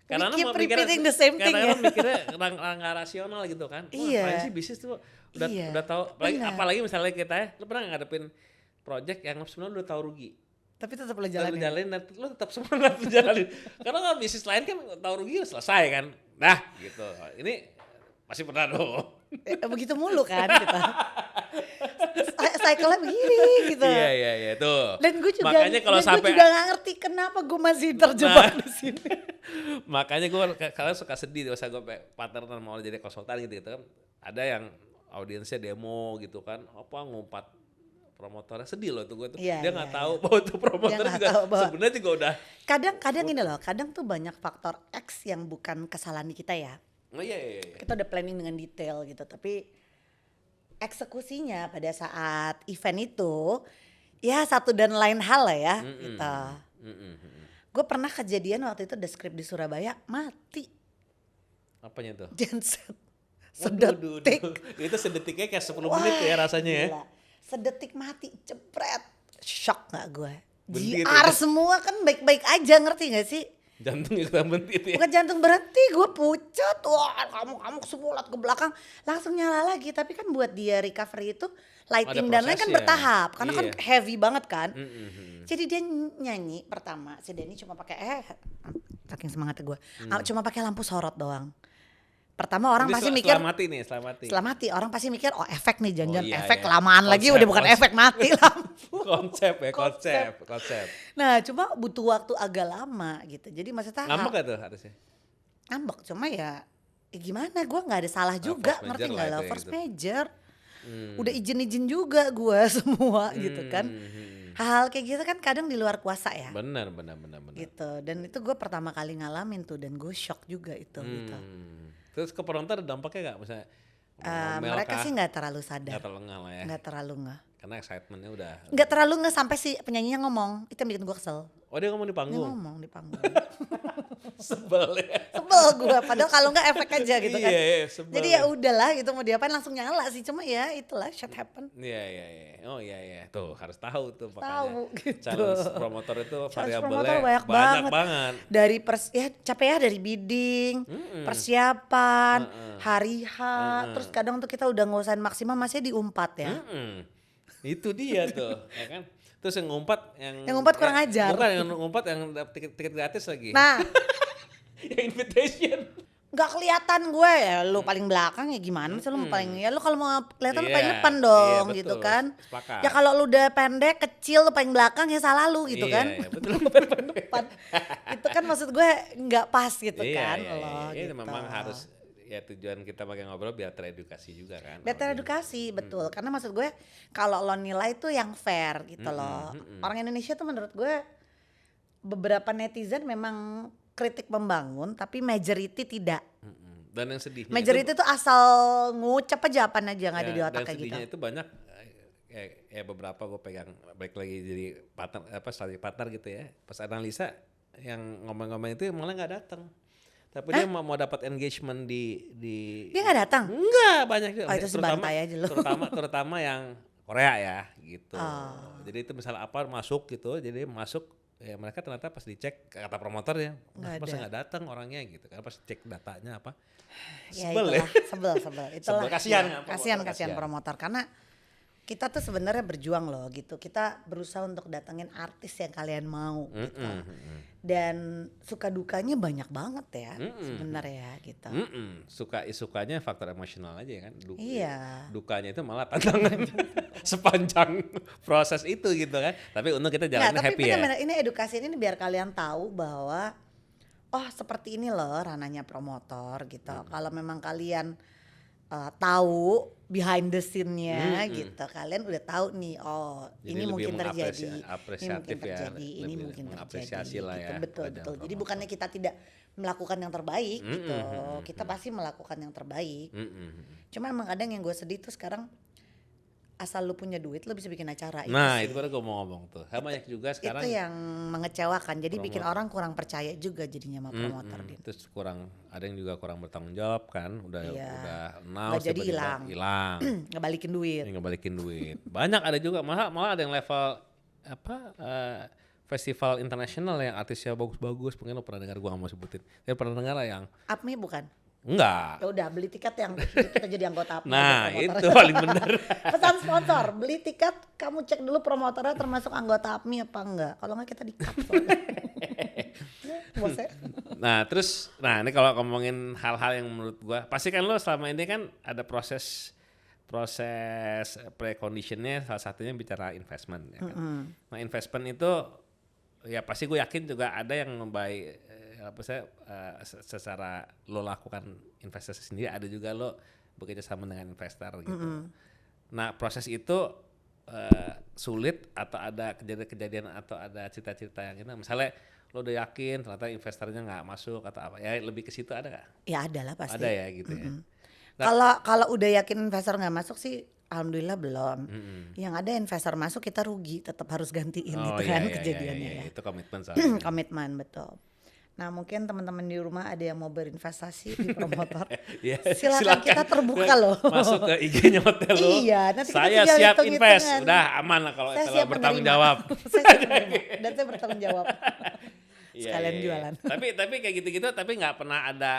[SPEAKER 2] karena
[SPEAKER 1] we keep repeating the same thing ya.
[SPEAKER 2] Karena mikirnya nggak rasional gitu kan.
[SPEAKER 1] Iya.
[SPEAKER 2] Wah, sih bisnis tuh udah tahu. Apalagi misalnya kita ya, lu pernah ngadepin project yang sebenarnya udah tahu rugi.
[SPEAKER 1] Tapi tetap lo jalanin.
[SPEAKER 2] Dan lu tetap semangat jalanin. Karena kalau bisnis lain kan tahu rugi udah selesai kan. Nah gitu. Ini masih pernah dong.
[SPEAKER 1] Begitu mulu kan kita. Cycle-nya begini gitu.
[SPEAKER 2] Iya tuh.
[SPEAKER 1] Dan gue juga,
[SPEAKER 2] makanya kalau sampai
[SPEAKER 1] gue juga gak ngerti kenapa gue masih terjebak di sini.
[SPEAKER 2] Makanya gue kalian suka sedih masa gue partneran mau jadi konsultan gitu kan. Ada yang audiensnya demo gitu kan. Apa ngumpat promotornya, sedih loh tuh gue tuh. Dia nggak tahu bahwa itu promotor juga sebenarnya juga udah.
[SPEAKER 1] Kadang ini loh, kadang tuh banyak faktor X yang bukan kesalahan kita ya.
[SPEAKER 2] Oh iya.
[SPEAKER 1] Kita udah planning dengan detail gitu, tapi eksekusinya pada saat event itu ya satu dan lain hal lah ya gitu. Gue pernah kejadian waktu itu ada skrip di Surabaya mati.
[SPEAKER 2] Apanya tuh?
[SPEAKER 1] Genset. Sedetik.
[SPEAKER 2] Itu sedetiknya kayak 10 menit ya rasanya ya.
[SPEAKER 1] Sedetik mati, cepret. Shock gak gue?
[SPEAKER 2] Bentit
[SPEAKER 1] JR semua kan baik-baik aja, ngerti gak sih?
[SPEAKER 2] Jantung ikutan bentit ya?
[SPEAKER 1] Bukan jantung berhenti, gue pucat. Wah kamu semulat ke belakang. Langsung nyala lagi, tapi kan buat dia recovery itu lighting dan lain kan bertahap. Karena kan heavy banget kan. Jadi dia nyanyi pertama, si Denny cuma pakai saking semangatnya gue. Cuma pakai lampu sorot doang. Pertama orang pasti mikir setelah mati orang pasti mikir efek nih jangan efek kelamaan lagi udah bukan efek mati lampu.
[SPEAKER 2] konsep.
[SPEAKER 1] Nah cuma butuh waktu agak lama gitu. Jadi maksudnya
[SPEAKER 2] ngambek gak tuh harusnya?
[SPEAKER 1] Ngambek cuma ya gimana, gue nggak ada salah juga, ngerti nggak lah, first major. Udah izin juga gue semua gitu kan. Hal kayak gitu kan kadang di luar kuasa ya.
[SPEAKER 2] Benar.
[SPEAKER 1] Gitu. Dan itu gue pertama kali ngalamin tuh dan gue shock juga itu gitu.
[SPEAKER 2] Terus ke penonton ada dampaknya gak? Misalnya
[SPEAKER 1] mereka sih gak terlalu sadar.
[SPEAKER 2] Gak terlalu ngeh lah ya?
[SPEAKER 1] Gak terlalu ngeh.
[SPEAKER 2] Karena excitementnya udah.
[SPEAKER 1] Gak terlalu ngeh sampai si penyanyinya ngomong. Itu yang bikin gue kesel.
[SPEAKER 2] Oh dia ngomong di panggung?
[SPEAKER 1] Dia ngomong di panggung.
[SPEAKER 2] Sebel ya?
[SPEAKER 1] Sebel gue, padahal kalau gak efek aja gitu kan.
[SPEAKER 2] Iya, sebel.
[SPEAKER 1] Jadi ya udahlah gitu, mau diapain langsung nyala sih. Cuma ya itulah shit happen.
[SPEAKER 2] Iya. Oh iya. Tuh harus tahu tuh makanya.
[SPEAKER 1] Tahu gitu.
[SPEAKER 2] Challenge promotor itu
[SPEAKER 1] variabelnya
[SPEAKER 2] banyak banget.
[SPEAKER 1] Dari capek ya dari bidding, persiapan, hari H, terus kadang tuh kita udah ngusahain maksimal masih diumpat ya.
[SPEAKER 2] Itu dia tuh, ya kan? Terus yang ngumpat
[SPEAKER 1] kurang ajar.
[SPEAKER 2] Bukan yang ngumpat yang tiket gratis lagi.
[SPEAKER 1] Nah,
[SPEAKER 2] yang invitation.
[SPEAKER 1] Gak kelihatan gue ya, lu paling belakang ya gimana sih, lu paling ya lu kalau mau kelihatan paling depan dong gitu kan.
[SPEAKER 2] Sepakat.
[SPEAKER 1] Ya kalau lu udah pendek kecil lu paling belakang ya salah lu gitu kan.
[SPEAKER 2] Iya betul.
[SPEAKER 1] Depan. Itu kan maksud gue nggak pas gitu kan loh.
[SPEAKER 2] Iya,
[SPEAKER 1] gitu.
[SPEAKER 2] memang harus ya tujuan kita pakai ngobrol biar teredukasi juga kan.
[SPEAKER 1] Biar teredukasi betul. Karena maksud gue kalau lo nilai tuh yang fair gitu loh. Orang Indonesia tuh menurut gue beberapa netizen memang kritik membangun tapi majority tidak.
[SPEAKER 2] Dan yang sedihnya
[SPEAKER 1] majority itu asal ngucap aja apaan aja nggak ada di otak kayak gitu.
[SPEAKER 2] Dan sedihnya itu banyak ya beberapa gue pegang baik lagi jadi strategi partner gitu ya. Pas analisa yang ngomong-ngomong itu malah nggak datang. Tapi dia mau dapat engagement di dia
[SPEAKER 1] nggak datang?
[SPEAKER 2] Enggak, banyak juga.
[SPEAKER 1] Itu sebantai aja loh.
[SPEAKER 2] Terutama yang Korea ya gitu. Jadi itu misalnya apa masuk gitu, jadi masuk ya mereka ternyata pas dicek kata promotor ya pas nggak datang orangnya gitu kan, pas cek datanya apa sebel
[SPEAKER 1] itulah
[SPEAKER 2] kasihan
[SPEAKER 1] promotor karena kita tuh sebenarnya berjuang loh gitu, kita berusaha untuk datengin artis yang kalian mau gitu dan suka dukanya banyak banget ya sebenarnya gitu.
[SPEAKER 2] Sukanya faktor emosional aja kan, dukanya itu malah tantangan sepanjang proses itu gitu kan, tapi untung kita jalannya happy ya.
[SPEAKER 1] Tapi ini edukasi ini biar kalian tahu bahwa seperti ini loh ranahnya promotor gitu. Kalau memang kalian tahu behind the scene-nya gitu, kalian udah tahu nih ini mungkin terjadi, ini mungkin terjadi
[SPEAKER 2] lah ya,
[SPEAKER 1] betul. Jadi bukannya kita tidak melakukan yang terbaik gitu, kita pasti melakukan yang terbaik. Cuma emang kadang yang gue sedih tuh sekarang asal lu punya duit lu bisa bikin acara
[SPEAKER 2] Nah,
[SPEAKER 1] itu
[SPEAKER 2] itu
[SPEAKER 1] sih.
[SPEAKER 2] baru gue mau ngomong tuh. Banyak juga
[SPEAKER 1] Itu
[SPEAKER 2] sekarang
[SPEAKER 1] yang mengecewakan. Jadi bikin
[SPEAKER 2] promotor.
[SPEAKER 1] orang kurang percaya juga jadinya sama promotor Din.
[SPEAKER 2] Terus kurang, ada yang juga kurang bertanggung jawab kan. Udah
[SPEAKER 1] Iya. Nggak
[SPEAKER 2] announce
[SPEAKER 1] jadi
[SPEAKER 2] tiba-tiba
[SPEAKER 1] hilang.
[SPEAKER 2] hilang.
[SPEAKER 1] Ngebalikin duit.
[SPEAKER 2] Yang ngebalikin duit. Banyak ada juga, malah ada yang level festival internasional yang artisnya bagus-bagus. Mungkin lo pernah dengar, gua nggak mau sebutin. Tapi pernah dengar lah yang
[SPEAKER 1] APMI bukan?
[SPEAKER 2] enggak.
[SPEAKER 1] Ya udah beli tiket yang kita jadi anggota APMI.
[SPEAKER 2] Nah,
[SPEAKER 1] aja,
[SPEAKER 2] itu paling bener.
[SPEAKER 1] pesan sponsor, beli tiket kamu cek dulu promotornya termasuk anggota APMI apa enggak. Kalau enggak kita di-cut soalnya. Bosnya.
[SPEAKER 2] Nah ini kalau ngomongin hal-hal yang menurut gua, pasti kan lo selama ini kan ada proses preconditionnya, salah satunya bicara investment ya kan. Nah investment itu ya pasti gue yakin juga ada yang baik secara lo lakukan investasi sendiri, ada juga lo bekerja sama dengan investor gitu. Nah proses itu sulit atau ada kejadian-kejadian atau ada cerita-cerita yang itu, misalnya lo udah yakin ternyata investornya nggak masuk atau apa ya, lebih ke situ ada nggak?
[SPEAKER 1] Ya ada lah pasti.
[SPEAKER 2] Ada ya gitu ya.
[SPEAKER 1] Kalau udah yakin investor nggak masuk sih alhamdulillah belum. Yang ada investor masuk kita rugi, tetap harus gantiin gitu kan kejadiannya ya.
[SPEAKER 2] Itu komitmen soalnya.
[SPEAKER 1] Komitmen betul. Nah mungkin teman-teman di rumah ada yang mau berinvestasi di promotor,
[SPEAKER 2] Ya,
[SPEAKER 1] silakan kita terbuka loh.
[SPEAKER 2] Masuk ke IG-nya hotel lo.
[SPEAKER 1] Iya, nanti kita
[SPEAKER 2] Saya
[SPEAKER 1] tinggal
[SPEAKER 2] siap
[SPEAKER 1] hitung-hitungan.
[SPEAKER 2] invest, udah aman lah kalau
[SPEAKER 1] Saya
[SPEAKER 2] itu lo
[SPEAKER 1] siap
[SPEAKER 2] bertanggung
[SPEAKER 1] menerima.
[SPEAKER 2] jawab.
[SPEAKER 1] Saya siap menerima dan saya bertanggung jawab.
[SPEAKER 2] Iya,
[SPEAKER 1] Sekalian
[SPEAKER 2] iya, iya.
[SPEAKER 1] jualan.
[SPEAKER 2] Tapi kayak gitu-gitu, tapi nggak pernah ada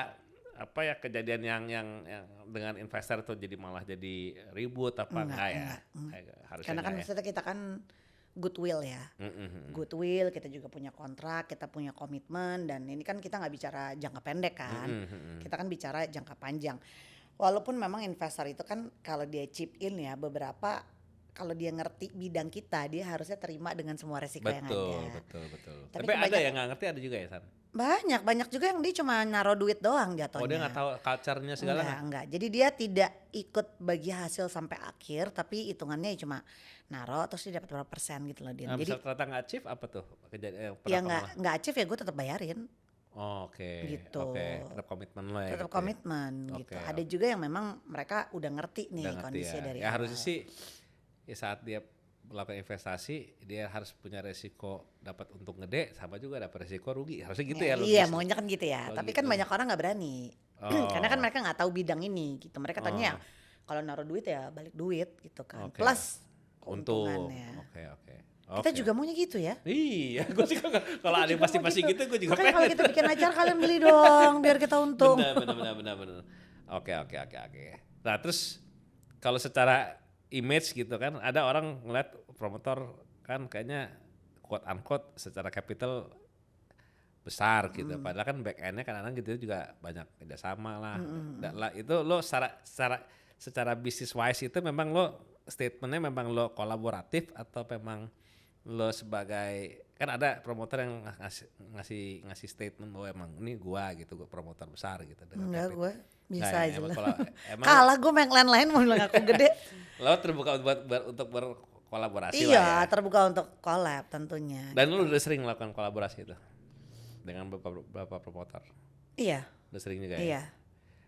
[SPEAKER 2] apa ya kejadian yang dengan investor tuh jadi malah jadi ribut apa enggak ya? Harusnya
[SPEAKER 1] Karena kan
[SPEAKER 2] enggak ya.
[SPEAKER 1] maksudnya kita kan goodwill ya. Goodwill, kita juga punya kontrak, kita punya komitmen, dan ini kan kita nggak bicara jangka pendek kan. Kita kan bicara jangka panjang. Walaupun memang investor itu kan kalau dia chip in ya, beberapa kalau dia ngerti bidang kita, dia harusnya terima dengan semua resiko yang ada.
[SPEAKER 2] Betul.
[SPEAKER 1] Tapi
[SPEAKER 2] Tapi ada yang nggak ngerti, ada juga ya San?
[SPEAKER 1] Banyak juga yang dia cuma naruh duit doang jatuhnya.
[SPEAKER 2] Oh dia nggak tahu culture-nya segala nggak?
[SPEAKER 1] Enggak. Jadi dia tidak ikut bagi hasil sampai akhir, tapi hitungannya ya cuma naruh terus dia dapat berapa persen gitu loh dia.
[SPEAKER 2] Nah,
[SPEAKER 1] Jadi
[SPEAKER 2] bisa ternyata nggak achieve apa tuh kejadian?
[SPEAKER 1] ya nggak achieve ya gue tetap bayarin.
[SPEAKER 2] Oh, oke.
[SPEAKER 1] Gitu.
[SPEAKER 2] Oke, tetap komitmen lo ya.
[SPEAKER 1] Tetap
[SPEAKER 2] gitu ya.
[SPEAKER 1] komitmen gitu.
[SPEAKER 2] Oke,
[SPEAKER 1] Ada juga yang memang mereka udah ngerti nih
[SPEAKER 2] Udah ngerti
[SPEAKER 1] kondisinya
[SPEAKER 2] ya.
[SPEAKER 1] dari
[SPEAKER 2] Ya
[SPEAKER 1] awal.
[SPEAKER 2] harusnya sih ya saat dia melakukan investasi dia harus punya resiko dapat untung gede sama juga dapat resiko rugi, harusnya gitu ya,
[SPEAKER 1] Iya,
[SPEAKER 2] logis.
[SPEAKER 1] maunya kan gitu ya.
[SPEAKER 2] Oh,
[SPEAKER 1] Tapi
[SPEAKER 2] gitu.
[SPEAKER 1] kan banyak orang nggak berani.
[SPEAKER 2] Oh.
[SPEAKER 1] Karena kan mereka nggak tahu bidang ini gitu. Mereka tanya kalau naruh duit ya balik duit gitu kan.
[SPEAKER 2] Oke.
[SPEAKER 1] Plus
[SPEAKER 2] Untung.
[SPEAKER 1] keuntungannya.
[SPEAKER 2] Oke.
[SPEAKER 1] Kita juga maunya gitu ya.
[SPEAKER 2] Iya, gue sih kalau ada yang pasti gitu gue juga
[SPEAKER 1] Makanya kalau
[SPEAKER 2] pengen.
[SPEAKER 1] kita bikin acara kalian beli dong biar kita untung.
[SPEAKER 2] Benar. Oke. Nah terus kalau secara image gitu kan, ada orang ngeliat promotor kan kayaknya quote unquote secara capital besar gitu, padahal kan back endnya kadang-kadang gitu juga banyak kerjasama lah. Dan lah itu lo secara business wise itu memang lo statementnya memang lo kolaboratif atau memang lo sebagai, kan ada promotor yang ngasih statement bahwa emang ini gua gitu, gua promotor besar gitu.
[SPEAKER 1] Enggak, gue bisa
[SPEAKER 2] Nah,
[SPEAKER 1] aja lah.
[SPEAKER 2] emang
[SPEAKER 1] Kalah gue main lain-lain mau bilang aku gede.
[SPEAKER 2] lo terbuka untuk berkolaborasi lah ya.
[SPEAKER 1] Iya, terbuka untuk collab tentunya.
[SPEAKER 2] Dan lo udah sering melakukan kolaborasi itu dengan beberapa promotor.
[SPEAKER 1] Iya.
[SPEAKER 2] Udah sering juga ya.
[SPEAKER 1] Iya.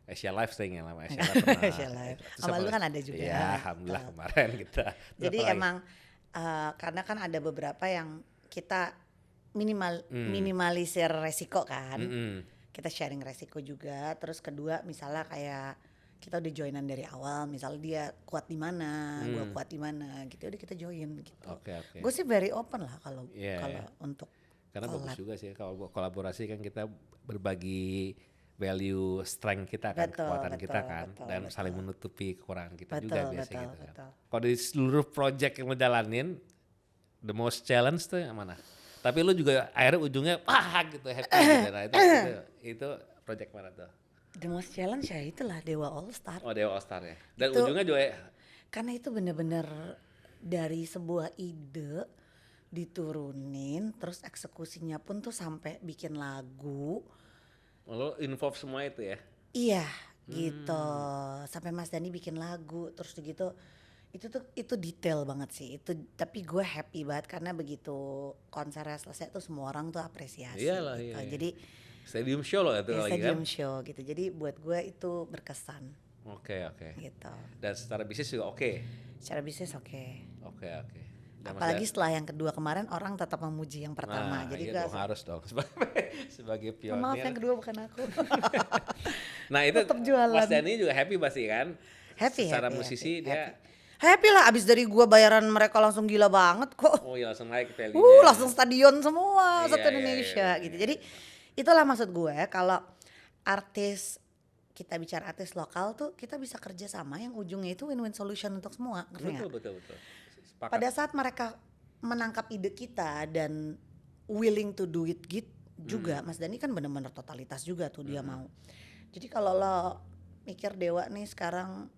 [SPEAKER 2] Asia Live sering ya, lama Asia Live pernah.
[SPEAKER 1] Asia Live.
[SPEAKER 2] Terus
[SPEAKER 1] Sama
[SPEAKER 2] apa
[SPEAKER 1] lu
[SPEAKER 2] lagi?
[SPEAKER 1] kan ada juga.
[SPEAKER 2] Iya, alhamdulillah kemarin kita.
[SPEAKER 1] Jadi
[SPEAKER 2] Berapa lagi?
[SPEAKER 1] emang karena kan ada beberapa yang kita minimalisir resiko kan. Kita sharing resiko juga. Terus kedua misalnya kayak kita udah joinan dari awal, misalnya dia kuat di mana, gua kuat di mana gitu, udah kita join gitu.
[SPEAKER 2] Oke.
[SPEAKER 1] Gue sih very open lah kalau
[SPEAKER 2] Iya.
[SPEAKER 1] untuk
[SPEAKER 2] Karena
[SPEAKER 1] collab.
[SPEAKER 2] bagus juga sih kalau kolaborasi kan kita berbagi value strength kita kan,
[SPEAKER 1] Betul,
[SPEAKER 2] kekuatan
[SPEAKER 1] betul,
[SPEAKER 2] kita kan,
[SPEAKER 1] betul,
[SPEAKER 2] dan
[SPEAKER 1] betul.
[SPEAKER 2] saling menutupi kekurangan kita
[SPEAKER 1] Betul,
[SPEAKER 2] juga biasanya
[SPEAKER 1] betul,
[SPEAKER 2] gitu kan.
[SPEAKER 1] betul.
[SPEAKER 2] Kalau di seluruh project yang lo jalanin, the most challenge tuh yang mana? Tapi lu juga akhirnya ujungnya gitu happy gitu. Nah, itu project mana tuh?
[SPEAKER 1] The most challenge ya itulah Dewa All Star.
[SPEAKER 2] Oh Dewa All Star ya. Dan
[SPEAKER 1] Itu-
[SPEAKER 2] ujungnya juga
[SPEAKER 1] Karena itu bener-bener dari sebuah ide diturunin, terus eksekusinya pun tuh sampai bikin lagu.
[SPEAKER 2] lo involve semua itu ya.
[SPEAKER 1] Iya, gitu. Sampai Mas Dani bikin lagu, terus gitu. Itu detail banget sih. Itu tapi gue happy banget karena begitu konsernya selesai tuh semua orang tuh apresiasi.
[SPEAKER 2] Iyalah,
[SPEAKER 1] gitu.
[SPEAKER 2] iya.
[SPEAKER 1] Jadi
[SPEAKER 2] Stadium show loh itu
[SPEAKER 1] ya,
[SPEAKER 2] lagi kan.
[SPEAKER 1] stadium show gitu. Jadi buat gue itu berkesan.
[SPEAKER 2] Oke, oke.
[SPEAKER 1] gitu.
[SPEAKER 2] Dan secara bisnis juga oke.
[SPEAKER 1] Secara bisnis oke.
[SPEAKER 2] Oke, oke. Dan
[SPEAKER 1] Apalagi
[SPEAKER 2] maksudnya,
[SPEAKER 1] setelah yang kedua kemarin orang tetap memuji yang pertama.
[SPEAKER 2] nah
[SPEAKER 1] Jadi
[SPEAKER 2] iya
[SPEAKER 1] gue
[SPEAKER 2] dong, harus dong sebagai
[SPEAKER 1] maaf yang
[SPEAKER 2] pionir.
[SPEAKER 1] kedua bukan aku.
[SPEAKER 2] Nah itu
[SPEAKER 1] Tetap jualan.
[SPEAKER 2] Mas Dhani juga happy pasti kan?
[SPEAKER 1] Happy,
[SPEAKER 2] Secara
[SPEAKER 1] happy,
[SPEAKER 2] musisi
[SPEAKER 1] happy,
[SPEAKER 2] dia,
[SPEAKER 1] happy lah, abis dari gua bayaran mereka langsung gila banget kok.
[SPEAKER 2] oh iya langsung naik value-nya.
[SPEAKER 1] Langsung stadion semua
[SPEAKER 2] Iya,
[SPEAKER 1] satu
[SPEAKER 2] iya,
[SPEAKER 1] Indonesia
[SPEAKER 2] iya,
[SPEAKER 1] gitu.
[SPEAKER 2] iya,
[SPEAKER 1] Jadi
[SPEAKER 2] iya.
[SPEAKER 1] itulah maksud gue kalau artis, kita bicara artis lokal tuh kita bisa kerja sama yang ujungnya itu win-win solution untuk semua, ngerti
[SPEAKER 2] Betul,
[SPEAKER 1] nggak?
[SPEAKER 2] betul, betul. Sepakat.
[SPEAKER 1] Pada saat mereka menangkap ide kita dan willing to do it juga, Mas Dhani kan benar-benar totalitas juga tuh dia mau. Jadi kalau lo mikir Dewa nih sekarang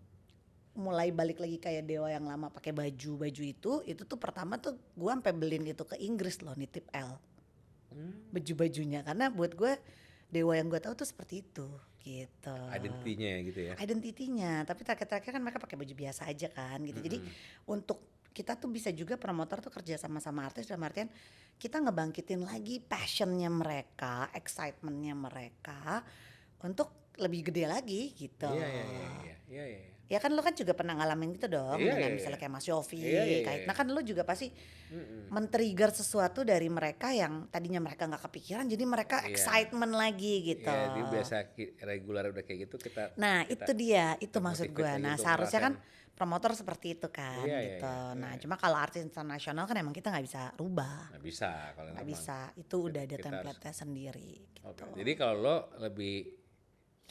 [SPEAKER 1] mulai balik lagi kayak Dewa yang lama pakai baju itu tuh pertama tuh gue sampai beliin itu ke Inggris loh, nitip L baju-bajunya, karena buat gue Dewa yang gue tahu tuh seperti itu gitu.
[SPEAKER 2] Identitinya gitu ya.
[SPEAKER 1] Identitinya, tapi terakhir-terakhir kan mereka pakai baju biasa aja kan gitu. Jadi untuk kita tuh bisa juga promotor tuh kerja sama artis dalam artian kita ngebangkitin lagi passionnya mereka, excitementnya mereka untuk lebih gede lagi gitu.
[SPEAKER 2] Iya.
[SPEAKER 1] Ya kan lo kan juga pernah ngalamin gitu dong dengan misalnya kayak Mas Yofi, Nah kan lo juga pasti men-trigger sesuatu dari mereka yang tadinya mereka nggak kepikiran, jadi mereka excitement lagi gitu.
[SPEAKER 2] Iya, dia biasa regular udah kayak gitu kita.
[SPEAKER 1] Nah itu dia, itu maksud gue.
[SPEAKER 2] lagi
[SPEAKER 1] Nah
[SPEAKER 2] untuk
[SPEAKER 1] seharusnya kan
[SPEAKER 2] ngerasain.
[SPEAKER 1] promotor seperti itu kan gitu. Nah cuma kalau artis internasional kan emang kita nggak bisa rubah,
[SPEAKER 2] Nggak bisa kalau
[SPEAKER 1] nggak
[SPEAKER 2] memang.
[SPEAKER 1] bisa. Itu udah ada
[SPEAKER 2] kita harus-
[SPEAKER 1] template-nya sendiri. Gitu.
[SPEAKER 2] Oke. Jadi kalau lo lebih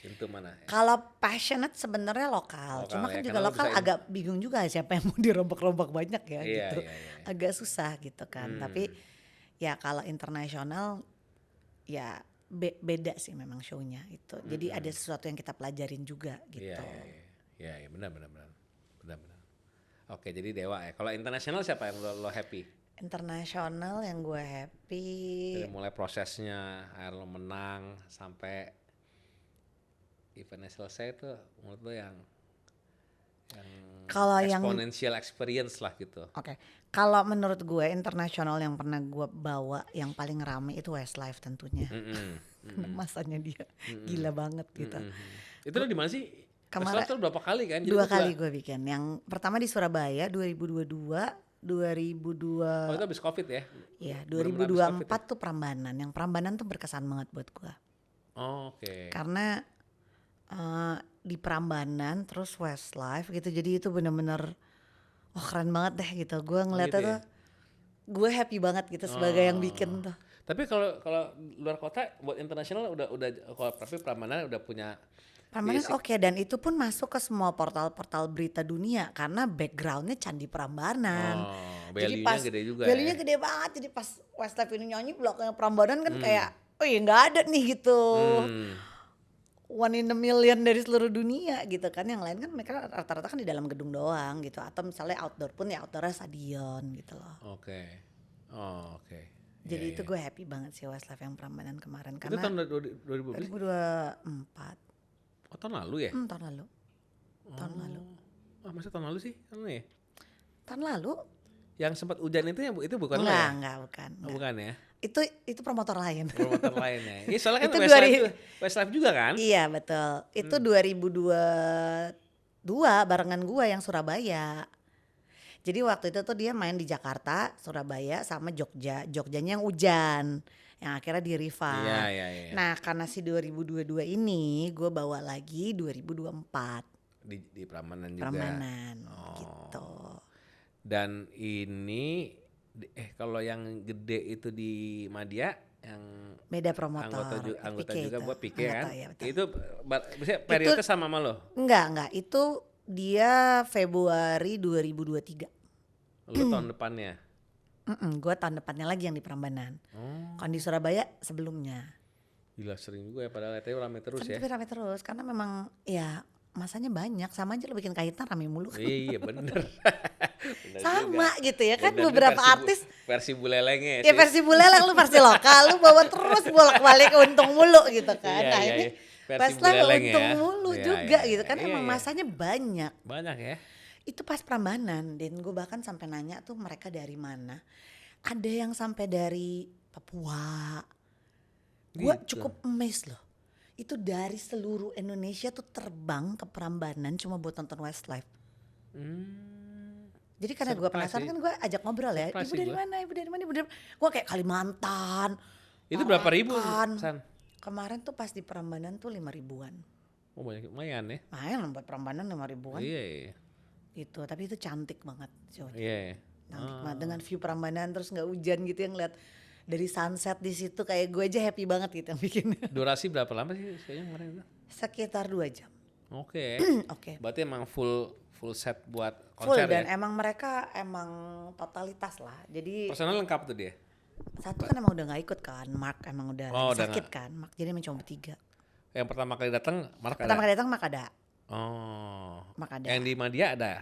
[SPEAKER 2] into mana?
[SPEAKER 1] Kalau passionate sebenarnya lokal, cuma
[SPEAKER 2] Lokal
[SPEAKER 1] kan
[SPEAKER 2] ya,
[SPEAKER 1] juga
[SPEAKER 2] karena lo
[SPEAKER 1] lokal
[SPEAKER 2] bisa
[SPEAKER 1] agak bingung juga siapa yang mau dirombak-rombak banyak ya
[SPEAKER 2] Iya,
[SPEAKER 1] gitu.
[SPEAKER 2] iya, iya.
[SPEAKER 1] Agak susah gitu kan. Tapi ya kalau internasional ya beda sih memang show-nya itu. Jadi ada sesuatu yang kita pelajarin juga gitu.
[SPEAKER 2] Iya, benar. Oke, jadi Dewa ya. Kalau internasional siapa yang lo happy?
[SPEAKER 1] Internasional yang gue happy.
[SPEAKER 2] Dari mulai prosesnya, akhirnya lo menang sampai eventnya selesai tuh menurut lo yang
[SPEAKER 1] Kalau yang
[SPEAKER 2] exponential experience lah gitu.
[SPEAKER 1] Oke, kalau menurut gue internasional yang pernah gue bawa yang paling rame itu Westlife tentunya. Masanya dia gila banget gitu.
[SPEAKER 2] Itu lo di mana sih?
[SPEAKER 1] Kemarin
[SPEAKER 2] Westlife tuh berapa kali kan? Jadi
[SPEAKER 1] 2
[SPEAKER 2] lo
[SPEAKER 1] kali gue bikin. Yang pertama di Surabaya 2022, 2002.
[SPEAKER 2] Oh itu habis Covid ya?
[SPEAKER 1] Iya,
[SPEAKER 2] Belum habis Covid
[SPEAKER 1] 2024 tuh Prambanan. Yang Prambanan tuh berkesan banget buat gue.
[SPEAKER 2] Oh, oke.
[SPEAKER 1] Karena di Prambanan terus Westlife gitu. Jadi itu bener-bener wah keren banget deh gitu. Gue ngeliatnya
[SPEAKER 2] gitu ya?
[SPEAKER 1] tuh gue happy banget gitu sebagai yang bikin tuh.
[SPEAKER 2] Tapi kalau luar kota buat internasional udah kalau tapi Prambanan udah punya
[SPEAKER 1] Prambanan
[SPEAKER 2] basic.
[SPEAKER 1] oke, dan itu pun masuk ke semua portal-portal berita dunia karena backgroundnya Candi Prambanan.
[SPEAKER 2] Oh,
[SPEAKER 1] Jadi
[SPEAKER 2] value-nya gede juga
[SPEAKER 1] value-nya
[SPEAKER 2] ya.
[SPEAKER 1] gede banget. Jadi pas Westlife ini nyanyi belakangnya Prambanan kan kayak, oh iya nggak ada nih gitu. One in a million dari seluruh dunia gitu kan. Yang lain kan mereka rata-rata kan di dalam gedung doang gitu. Atau misalnya outdoor pun ya outdoornya stadion gitu loh.
[SPEAKER 2] Oke. Oh, oke.
[SPEAKER 1] Jadi
[SPEAKER 2] Iya,
[SPEAKER 1] itu gue happy banget sih Westlife yang Prambanan kemarin.
[SPEAKER 2] Itu
[SPEAKER 1] Karena
[SPEAKER 2] tahun 2012?
[SPEAKER 1] 2024.
[SPEAKER 2] Oh, tahun lalu ya?
[SPEAKER 1] Tahun lalu. Tahun lalu.
[SPEAKER 2] Ah, masa tahun lalu sih? Tahun lalu ya?
[SPEAKER 1] Tahun lalu?
[SPEAKER 2] Yang sempat hujan itu bukan lo
[SPEAKER 1] Enggak,
[SPEAKER 2] ya?
[SPEAKER 1] enggak, bukan.
[SPEAKER 2] Oh, bukan ya?
[SPEAKER 1] Itu promotor lain.
[SPEAKER 2] Promotor lainnya. Iya, soalnya kan
[SPEAKER 1] Itu
[SPEAKER 2] Westlife juga kan?
[SPEAKER 1] Iya, betul. Itu 2022 barengan gua yang Surabaya. Jadi waktu itu tuh dia main di Jakarta, Surabaya sama Jogja. Jogjanya yang hujan. Yang akhirnya di revive.
[SPEAKER 2] Iya.
[SPEAKER 1] Nah, karena si 2022 ini gue bawa lagi 2024
[SPEAKER 2] Di Prambanan juga.
[SPEAKER 1] Prambanan
[SPEAKER 2] Oh.
[SPEAKER 1] gitu.
[SPEAKER 2] Dan ini kalau yang gede itu di Madia yang
[SPEAKER 1] Beda promotor.
[SPEAKER 2] anggota
[SPEAKER 1] PK
[SPEAKER 2] juga
[SPEAKER 1] itu.
[SPEAKER 2] buat PK
[SPEAKER 1] Anggota,
[SPEAKER 2] kan.
[SPEAKER 1] ya, betul.
[SPEAKER 2] Itu maksudnya periode sama lo.
[SPEAKER 1] Enggak. Itu dia Februari 2023.
[SPEAKER 2] Lo tahun depannya.
[SPEAKER 1] Gue tahun depannya lagi yang di Prambanan. Kalau di Surabaya sebelumnya.
[SPEAKER 2] Gila sering juga ya padahal tapi rame terus ya.
[SPEAKER 1] Tapi rame terus karena memang ya masanya banyak. Sama aja lo bikin kaitan rame mulu kan.
[SPEAKER 2] Iya bener.
[SPEAKER 1] Sama
[SPEAKER 2] juga.
[SPEAKER 1] gitu ya kan.
[SPEAKER 2] Bener,
[SPEAKER 1] Beberapa artis
[SPEAKER 2] versi bulelengnya
[SPEAKER 1] ya versi buleleng, lu versi lokal, lu bawa terus bolak-balik untung mulu gitu kan.
[SPEAKER 2] Iya,
[SPEAKER 1] Nah
[SPEAKER 2] iya,
[SPEAKER 1] ini
[SPEAKER 2] iya. Versi
[SPEAKER 1] Westlife
[SPEAKER 2] buleleng
[SPEAKER 1] untung
[SPEAKER 2] ya.
[SPEAKER 1] mulu
[SPEAKER 2] Iya,
[SPEAKER 1] juga
[SPEAKER 2] iya,
[SPEAKER 1] gitu kan.
[SPEAKER 2] iya,
[SPEAKER 1] Emang
[SPEAKER 2] iya.
[SPEAKER 1] masanya banyak.
[SPEAKER 2] Banyak ya.
[SPEAKER 1] Itu pas Prambanan, dan gue bahkan sampai nanya tuh mereka dari mana. Ada yang sampai dari Papua. Gue
[SPEAKER 2] Gitu.
[SPEAKER 1] cukup amazed loh. Itu dari seluruh Indonesia tuh terbang ke Prambanan cuma buat nonton Westlife. Jadi karena gue
[SPEAKER 2] Surprise
[SPEAKER 1] penasaran
[SPEAKER 2] sih.
[SPEAKER 1] kan gue ajak ngobrol ya,
[SPEAKER 2] Surprise
[SPEAKER 1] ibu
[SPEAKER 2] sih
[SPEAKER 1] dari
[SPEAKER 2] gua.
[SPEAKER 1] mana, ibu dari mana, ibu dari mana. Gue kayak Kalimantan,
[SPEAKER 2] Itu berapa ribu,
[SPEAKER 1] Tarakan.
[SPEAKER 2] San?
[SPEAKER 1] Kemarin tuh pas di Prambanan tuh 5 ribuan.
[SPEAKER 2] Oh banyak, lumayan ya.
[SPEAKER 1] Main buat Prambanan 5 ribuan
[SPEAKER 2] Iya, iya.
[SPEAKER 1] gitu. Tapi itu cantik banget coy.
[SPEAKER 2] Iya.
[SPEAKER 1] Cantik banget dengan view Prambanan terus nggak hujan gitu yang ngeliat dari sunset di situ kayak gue aja happy banget gitu yang bikin.
[SPEAKER 2] Durasi berapa lama sih kayaknya kemarin itu?
[SPEAKER 1] Sekitar 2 jam.
[SPEAKER 2] Oke.
[SPEAKER 1] Oke.
[SPEAKER 2] Berarti emang full set buat
[SPEAKER 1] Full
[SPEAKER 2] konser
[SPEAKER 1] dan
[SPEAKER 2] ya?
[SPEAKER 1] emang mereka emang totalitas lah. Jadi
[SPEAKER 2] Personal lengkap tuh dia?
[SPEAKER 1] satu kan emang udah nggak ikut kan, Mark emang udah
[SPEAKER 2] Oh,
[SPEAKER 1] lagi
[SPEAKER 2] udah
[SPEAKER 1] sakit kan, Mark jadi emang cuma bertiga.
[SPEAKER 2] Yang pertama kali datang, Mark ada?
[SPEAKER 1] Pertama kali datang Mark ada,
[SPEAKER 2] Oh.
[SPEAKER 1] Mark ada,
[SPEAKER 2] Yang di Madia ada?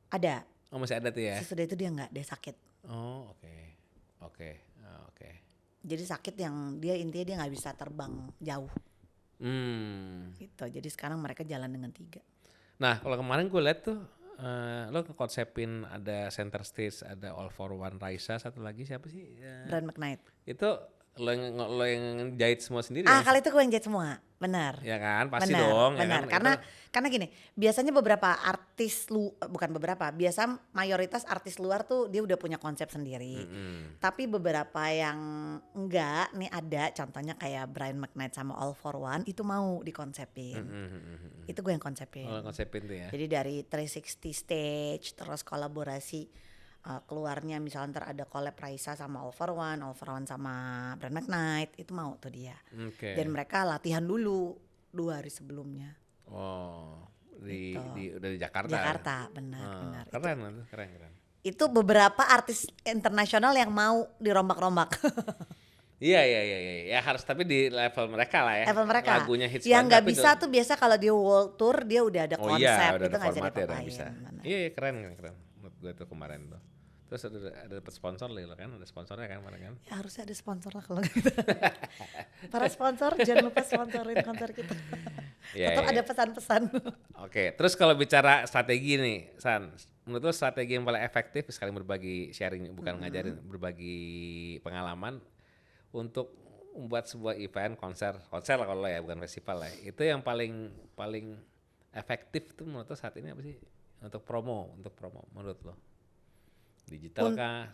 [SPEAKER 1] ada.
[SPEAKER 2] Oh masih ada tuh ya?
[SPEAKER 1] Sesudah itu dia nggak, dia sakit.
[SPEAKER 2] Oh oke. Oke. Oh, oke.
[SPEAKER 1] Jadi sakit yang dia intinya dia nggak bisa terbang jauh gitu. Jadi sekarang mereka jalan dengan 3.
[SPEAKER 2] Nah kalau kemarin gue liat tuh lo konsepin ada center stage, ada All for One Raisa, satu lagi siapa sih?
[SPEAKER 1] Brian McKnight.
[SPEAKER 2] Itu lo yang jahit semua sendiri
[SPEAKER 1] Ah
[SPEAKER 2] ya?
[SPEAKER 1] kali itu gue yang jahit semua, benar.
[SPEAKER 2] Ya kan, pasti
[SPEAKER 1] Benar,
[SPEAKER 2] dong.
[SPEAKER 1] benar.
[SPEAKER 2] Ya kan?
[SPEAKER 1] Karena gini, biasanya beberapa artis bukan beberapa, biasa mayoritas artis luar tuh dia udah punya konsep sendiri. Tapi beberapa yang enggak, nih ada contohnya kayak Brian McKnight sama All for One itu mau dikonsepin. Itu gue yang konsepin.
[SPEAKER 2] Lo konsepin tuh ya?
[SPEAKER 1] Jadi dari 360 stage terus kolaborasi keluarnya misalnya ntar ada collab Raisa sama All for One sama Brian McKnight itu mau tuh dia.
[SPEAKER 2] Oke.
[SPEAKER 1] Dan mereka latihan dulu 2 hari sebelumnya.
[SPEAKER 2] Oh,
[SPEAKER 1] Gitu.
[SPEAKER 2] udah di Jakarta.
[SPEAKER 1] Jakarta, benar.
[SPEAKER 2] Keren.
[SPEAKER 1] Itu beberapa artis internasional yang mau dirombak-rombak.
[SPEAKER 2] Iya. Ya harus tapi di level mereka lah ya.
[SPEAKER 1] Level mereka.
[SPEAKER 2] Lagunya hits
[SPEAKER 1] Yang
[SPEAKER 2] banget
[SPEAKER 1] nggak
[SPEAKER 2] tapi
[SPEAKER 1] bisa tuh biasa kalau dia world tour dia udah ada
[SPEAKER 2] Oh
[SPEAKER 1] konsep
[SPEAKER 2] iya,
[SPEAKER 1] itu
[SPEAKER 2] udah ada
[SPEAKER 1] nggak bisa
[SPEAKER 2] formatnya, udah
[SPEAKER 1] diapa-apain.
[SPEAKER 2] bisa.
[SPEAKER 1] Benar.
[SPEAKER 2] Iya, keren. Menurut gue tuh kemarin tuh. Terus ada dapat sponsor lo kan, ada sponsornya kan kemarin kan.
[SPEAKER 1] Ya harusnya ada sponsor lah kalau gitu. Para sponsor jangan lupa sponsorin konser kita.
[SPEAKER 2] Iya,
[SPEAKER 1] Tetap
[SPEAKER 2] iya.
[SPEAKER 1] ada pesan-pesan.
[SPEAKER 2] Oke, terus kalau bicara strategi nih, San, menurut lo strategi yang paling efektif sekali berbagi sharing, bukan ngajarin, berbagi pengalaman untuk membuat sebuah event konser lah kalau ya, bukan festival lah. Itu yang paling efektif tuh menurut lo saat ini apa sih? Untuk promo menurut lo? Digital kah,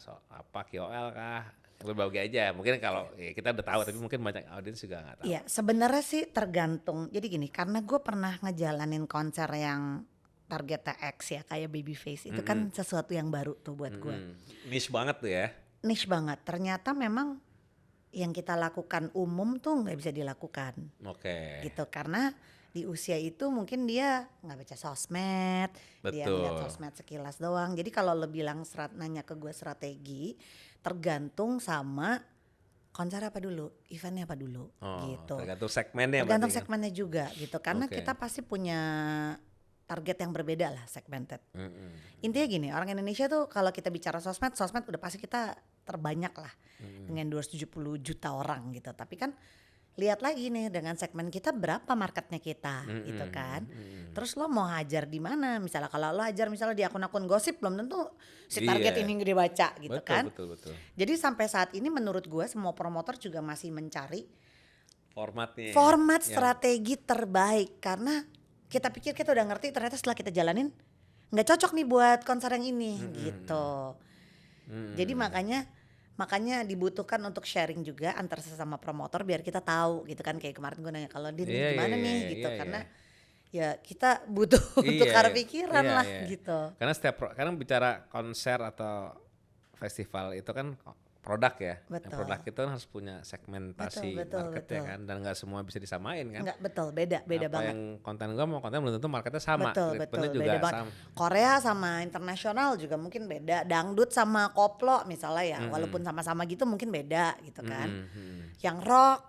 [SPEAKER 2] KOL kah? Berbagi aja. Mungkin kalau ya kita udah tahu, tapi mungkin banyak audiens juga nggak tahu.
[SPEAKER 1] Iya, sebenarnya sih tergantung. Jadi gini, karena gue pernah ngejalanin konser yang targetnya X ya, kayak Babyface. Itu kan sesuatu yang baru tuh buat gue.
[SPEAKER 2] Niche banget tuh ya.
[SPEAKER 1] Niche banget. Ternyata memang yang kita lakukan umum tuh nggak bisa dilakukan.
[SPEAKER 2] Oke.
[SPEAKER 1] Gitu, karena di usia itu mungkin dia nggak baca sosmed, dia
[SPEAKER 2] Betul.
[SPEAKER 1] ngeliat sosmed sekilas doang. Jadi kalau lo bilang nanya ke gue strategi, tergantung sama konser apa dulu, eventnya apa dulu, gitu.
[SPEAKER 2] Tergantung segmennya.
[SPEAKER 1] Tergantung
[SPEAKER 2] berarti kan?
[SPEAKER 1] segmennya juga gitu, karena
[SPEAKER 2] Oke.
[SPEAKER 1] kita pasti punya target yang berbeda lah, segmented. Intinya gini, orang Indonesia tuh kalau kita bicara sosmed udah pasti kita terbanyak lah dengan 270 juta orang gitu. Tapi kan lihat lagi nih dengan segmen kita berapa marketnya kita gitu kan. Terus lo mau hajar di mana? Misalnya kalau lo hajar misalnya di akun-akun gosip belum tentu si target
[SPEAKER 2] Iya.
[SPEAKER 1] ini gede baca gitu
[SPEAKER 2] Betul,
[SPEAKER 1] kan.
[SPEAKER 2] Betul.
[SPEAKER 1] Jadi sampai saat ini menurut gue semua promotor juga masih mencari
[SPEAKER 2] Formatnya.
[SPEAKER 1] format
[SPEAKER 2] yang-
[SPEAKER 1] strategi terbaik karena kita pikir kita udah ngerti ternyata setelah kita jalanin nggak cocok nih buat konser yang ini gitu. Jadi makanya dibutuhkan untuk sharing juga antar sesama promotor biar kita tahu gitu kan, kayak kemarin gue nanya kalau Din
[SPEAKER 2] Iya,
[SPEAKER 1] gimana
[SPEAKER 2] iya,
[SPEAKER 1] nih
[SPEAKER 2] iya,
[SPEAKER 1] gitu
[SPEAKER 2] iya,
[SPEAKER 1] karena ya kita butuh untuk
[SPEAKER 2] Iya,
[SPEAKER 1] tukar
[SPEAKER 2] iya.
[SPEAKER 1] pikiran
[SPEAKER 2] Iya,
[SPEAKER 1] lah
[SPEAKER 2] iya.
[SPEAKER 1] gitu.
[SPEAKER 2] Karena karena bicara konser atau festival itu kan produk ya. Yang
[SPEAKER 1] Betul.
[SPEAKER 2] produk itu kan harus punya segmentasi
[SPEAKER 1] Betul,
[SPEAKER 2] marketnya
[SPEAKER 1] betul.
[SPEAKER 2] kan, dan nggak semua bisa disamain kan.
[SPEAKER 1] Enggak, betul, beda
[SPEAKER 2] Apa
[SPEAKER 1] banget.
[SPEAKER 2] yang konten gua mau konten belum tentu marketnya sama,
[SPEAKER 1] Betul,
[SPEAKER 2] treatmentnya juga
[SPEAKER 1] beda banget.
[SPEAKER 2] sama.
[SPEAKER 1] Korea sama internasional juga mungkin beda. Dangdut sama koplo misalnya ya, walaupun sama-sama gitu mungkin beda gitu kan. Yang rock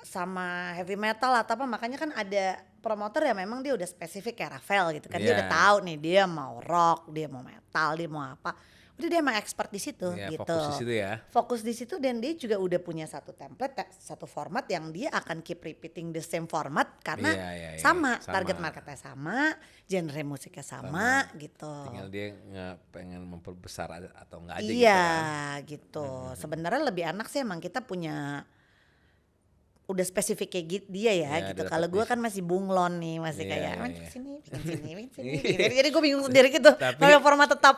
[SPEAKER 1] sama heavy metal atau apa, makanya kan ada promotor ya memang dia udah spesifik kayak Rafael gitu kan. Dia
[SPEAKER 2] Iya.
[SPEAKER 1] udah tahu nih dia mau rock, dia mau metal, dia mau apa. Udah dia emang expert di situ
[SPEAKER 2] Iya,
[SPEAKER 1] gitu.
[SPEAKER 2] fokus di situ ya.
[SPEAKER 1] Fokus di situ dan dia juga udah punya satu template, satu format yang dia akan keep repeating the same format karena
[SPEAKER 2] Iya,
[SPEAKER 1] sama,
[SPEAKER 2] sama.
[SPEAKER 1] target marketnya sama, genre musiknya sama gitu.
[SPEAKER 2] Tinggal dia nggak pengen memperbesar atau enggak aja gitu
[SPEAKER 1] Iya
[SPEAKER 2] kan.
[SPEAKER 1] gitu. Sebenarnya lebih enak sih emang kita punya udah spesifik kayak dia ya
[SPEAKER 2] Ya,
[SPEAKER 1] gitu.
[SPEAKER 2] dia
[SPEAKER 1] Kalau
[SPEAKER 2] dapat
[SPEAKER 1] gue kan masih bunglon nih, masih
[SPEAKER 2] Iya,
[SPEAKER 1] kayak
[SPEAKER 2] iya,
[SPEAKER 1] main
[SPEAKER 2] iya.
[SPEAKER 1] sini, bikin sini, bikin sini. Gitu. Jadi gue bingung sendiri gitu.
[SPEAKER 2] Tapi-
[SPEAKER 1] Kalau format tetap.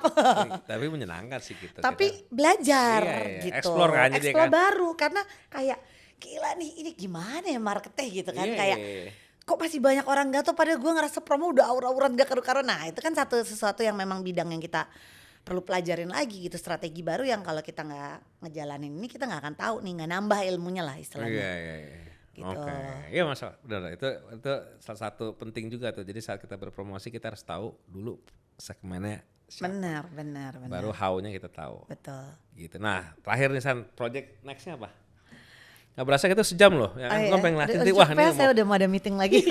[SPEAKER 2] Tapi menyenangkan sih gitu.
[SPEAKER 1] Tapi
[SPEAKER 2] kita.
[SPEAKER 1] belajar
[SPEAKER 2] Iya, iya.
[SPEAKER 1] gitu.
[SPEAKER 2] Explore kan jadi
[SPEAKER 1] Explore
[SPEAKER 2] kan.
[SPEAKER 1] baru karena kayak gila nih ini gimana ya marketnya gitu kan,
[SPEAKER 2] Iya,
[SPEAKER 1] kayak
[SPEAKER 2] iya, iya.
[SPEAKER 1] kok masih banyak orang gak tuh, padahal gue ngerasa promo udah aur-auran gak karu-karuan. Nah itu kan sesuatu yang memang bidang yang kita perlu pelajarin lagi gitu, strategi baru yang kalau kita nggak ngejalanin ini kita nggak akan tahu nih, nggak nambah ilmunya lah istilahnya.
[SPEAKER 2] Iya, iya, iya.
[SPEAKER 1] Gitu.
[SPEAKER 2] Oke, iya Mas, benar. Itu salah satu penting juga tuh. Jadi saat kita berpromosi kita harus tahu dulu segmennya siapa.
[SPEAKER 1] Benar.
[SPEAKER 2] Baru how-nya kita tahu.
[SPEAKER 1] Betul.
[SPEAKER 2] Gitu. Nah, terakhir nih San, project next-nya apa? Gak berasa kita sejam loh. Ya kan? Gue pengen ngeliatin
[SPEAKER 1] Udah
[SPEAKER 2] nih, wah ini
[SPEAKER 1] saya udah mau ada meeting lagi.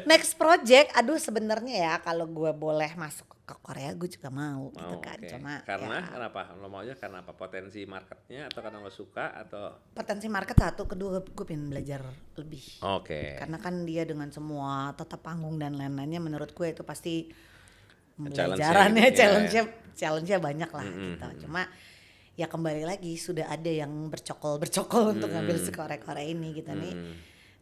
[SPEAKER 1] Next project, aduh sebenarnya ya kalau gue boleh masuk ke Korea gue juga mau gitu kan.
[SPEAKER 2] oke.
[SPEAKER 1] Cuma
[SPEAKER 2] Karena
[SPEAKER 1] ya,
[SPEAKER 2] kenapa? Lo maunya karena apa? Potensi marketnya atau karena lo suka atau?
[SPEAKER 1] potensi market satu, kedua gue pengen belajar lebih.
[SPEAKER 2] Oke.
[SPEAKER 1] Karena kan dia dengan semua tata panggung dan lain-lainnya menurut gue itu pasti
[SPEAKER 2] Challenge-nya
[SPEAKER 1] pembelajarannya,
[SPEAKER 2] gitu, ya.
[SPEAKER 1] challenge-nya banyak lah gitu. Cuma ya kembali lagi sudah ada yang bercokol untuk ngambil si Korea ini gitu nih.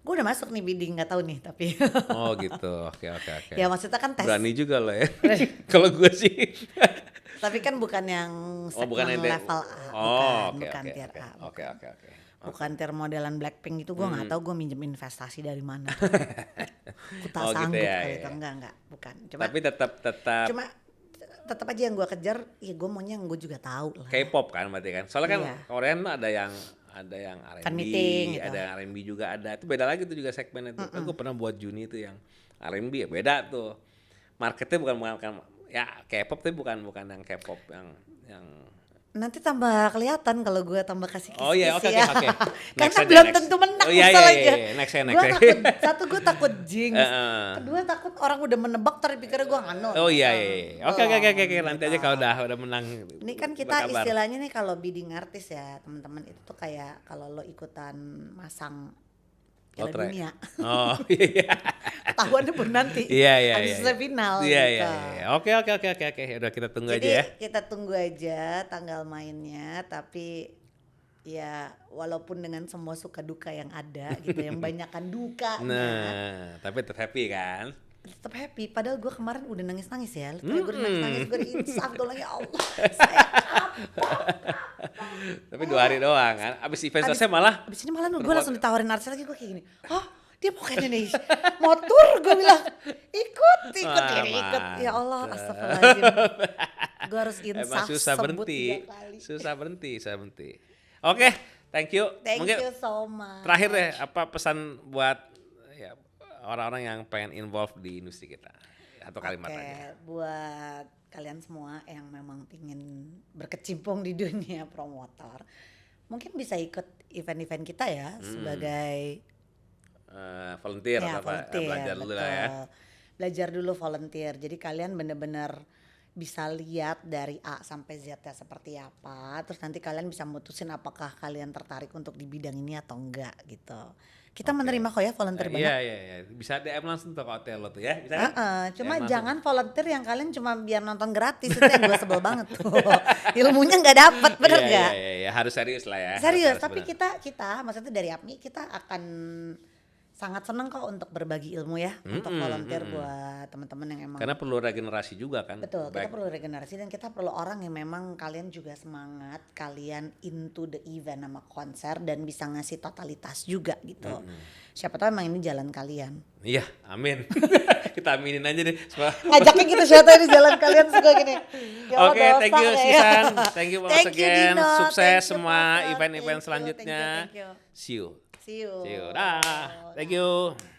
[SPEAKER 1] Gue udah masuk nih bidding, nggak tahu nih tapi.
[SPEAKER 2] Oh gitu. Oke.
[SPEAKER 1] Ya maksudnya kan tes.
[SPEAKER 2] Berani juga lo ya. Kalau gue sih.
[SPEAKER 1] Tapi kan bukan yang
[SPEAKER 2] bukan
[SPEAKER 1] segmen
[SPEAKER 2] yang
[SPEAKER 1] level A, bukan tier A.
[SPEAKER 2] Oke.
[SPEAKER 1] Bukan tier modelan Blackpink itu gue nggak tahu gue minjem investasi dari mana. Gue tak
[SPEAKER 2] Oh, gitu
[SPEAKER 1] sanggup
[SPEAKER 2] ya,
[SPEAKER 1] kali
[SPEAKER 2] ya.
[SPEAKER 1] itu, enggak, bukan.
[SPEAKER 2] Tapi tetap
[SPEAKER 1] Cuma tetap aja yang gue kejar, ya gue maunya yang gue juga tahu lah.
[SPEAKER 2] K-pop kan berarti kan. Soalnya kan
[SPEAKER 1] Iya.
[SPEAKER 2] Korean ada yang R&B,
[SPEAKER 1] Fan meeting gitu.
[SPEAKER 2] ada yang R&B juga ada. Itu beda lagi tuh juga segmen itu. Kan gue pernah buat Juni itu yang R&B ya beda tuh. Marketnya bukan ya K-pop tapi bukan yang K-pop yang
[SPEAKER 1] Nanti tambah kelihatan kalau gue tambah kasih
[SPEAKER 2] Oh iya, oke,
[SPEAKER 1] ya.
[SPEAKER 2] oke.
[SPEAKER 1] Karena
[SPEAKER 2] Next aja,
[SPEAKER 1] belum
[SPEAKER 2] next.
[SPEAKER 1] tentu menang
[SPEAKER 2] Oh iya,
[SPEAKER 1] masalahnya.
[SPEAKER 2] iya. Next ya.
[SPEAKER 1] Gue takut, satu gue takut jinx, kedua takut orang udah menebak terus pikirnya gue nganut.
[SPEAKER 2] Oh iya. Oke. Nanti aja kalau udah menang.
[SPEAKER 1] Ini kan kita
[SPEAKER 2] berkabar.
[SPEAKER 1] istilahnya nih kalau bidding artis ya teman-teman, itu tuh kayak kalau lo ikutan masang Piala
[SPEAKER 2] Lotre.
[SPEAKER 1] Dunia.
[SPEAKER 2] Oh iya.
[SPEAKER 1] Ketahuannya baru nanti.
[SPEAKER 2] Iya.
[SPEAKER 1] Habis selesai final
[SPEAKER 2] Iya.
[SPEAKER 1] gitu.
[SPEAKER 2] Oke. Udah kita tunggu
[SPEAKER 1] Jadi
[SPEAKER 2] aja ya.
[SPEAKER 1] kita tunggu aja tanggal mainnya, tapi ya walaupun dengan semua suka duka yang ada gitu, yang banyakkan dukanya.
[SPEAKER 2] Nah, tapi tetap happy kan?
[SPEAKER 1] Tetap happy, padahal gue kemarin udah nangis-nangis ya. Gue udah nangis-nangis, gue insaf, gue lagi ya Allah, saya
[SPEAKER 2] Tapi 2 hari doang kan. Abis event selesai malah.
[SPEAKER 1] abis ini malah gue langsung ditawarin artis lagi, gue kayak gini, hah dia mau ke Indonesia, mau tur, gue bilang ikut, ya Allah, astagfirullahaladzim, gue harus insaf.
[SPEAKER 2] Emang susah
[SPEAKER 1] sebut
[SPEAKER 2] berhenti.
[SPEAKER 1] 3 kali.
[SPEAKER 2] Susah berhenti. Oke, thank you.
[SPEAKER 1] Thank
[SPEAKER 2] Mungkin
[SPEAKER 1] you so much.
[SPEAKER 2] terakhir deh, apa pesan buat ya, orang-orang yang pengen involve di industri kita? Atau kalimat aja.
[SPEAKER 1] Buat kalian semua yang memang ingin berkecimpung di dunia promotor, mungkin bisa ikut event-event kita ya sebagai
[SPEAKER 2] Volunteer
[SPEAKER 1] ya,
[SPEAKER 2] atau apa,
[SPEAKER 1] volunteer,
[SPEAKER 2] belajar dulu lah ya.
[SPEAKER 1] betul. Belajar dulu volunteer. Jadi kalian bener-bener bisa lihat dari A sampai Z ya seperti apa. Terus nanti kalian bisa mutusin apakah kalian tertarik untuk di bidang ini atau enggak gitu. Kita menerima kok ya volunteer banyak.
[SPEAKER 2] Iya. Bisa DM langsung tuh ke hotel lo tuh ya. Bisa kan?
[SPEAKER 1] Cuma
[SPEAKER 2] DM
[SPEAKER 1] jangan volunteer yang kalian cuma biar nonton gratis, itu yang gue sebel banget tuh. Ilmunya nggak dapet, bener nggak?
[SPEAKER 2] Iya, harus serius lah ya.
[SPEAKER 1] Serius,
[SPEAKER 2] Harus
[SPEAKER 1] tapi
[SPEAKER 2] bener.
[SPEAKER 1] kita maksudnya dari APMI kita akan sangat senang kok untuk berbagi ilmu ya, untuk volunteer buat teman-teman yang emang.
[SPEAKER 2] Karena perlu regenerasi juga kan.
[SPEAKER 1] Betul, kita
[SPEAKER 2] Baik.
[SPEAKER 1] perlu regenerasi dan kita perlu orang yang memang kalian juga semangat, kalian into the event sama konser dan bisa ngasih totalitas juga gitu. Siapa tahu emang ini jalan kalian.
[SPEAKER 2] Iya, amin. Kita aminin aja deh.
[SPEAKER 1] Ngajaknya gitu, siapa tahu ini jalan kalian suka gini. Ya Allah,
[SPEAKER 2] Oke,
[SPEAKER 1] dosa
[SPEAKER 2] thank you
[SPEAKER 1] ya.
[SPEAKER 2] Sisan. Thank you once
[SPEAKER 1] Thank you,
[SPEAKER 2] again.
[SPEAKER 1] Dino.
[SPEAKER 2] Sukses
[SPEAKER 1] Thank you,
[SPEAKER 2] semua
[SPEAKER 1] Pasar.
[SPEAKER 2] event-event
[SPEAKER 1] Thank you,
[SPEAKER 2] selanjutnya.
[SPEAKER 1] thank you.
[SPEAKER 2] See you.
[SPEAKER 1] See you.
[SPEAKER 2] Dah. Thank you.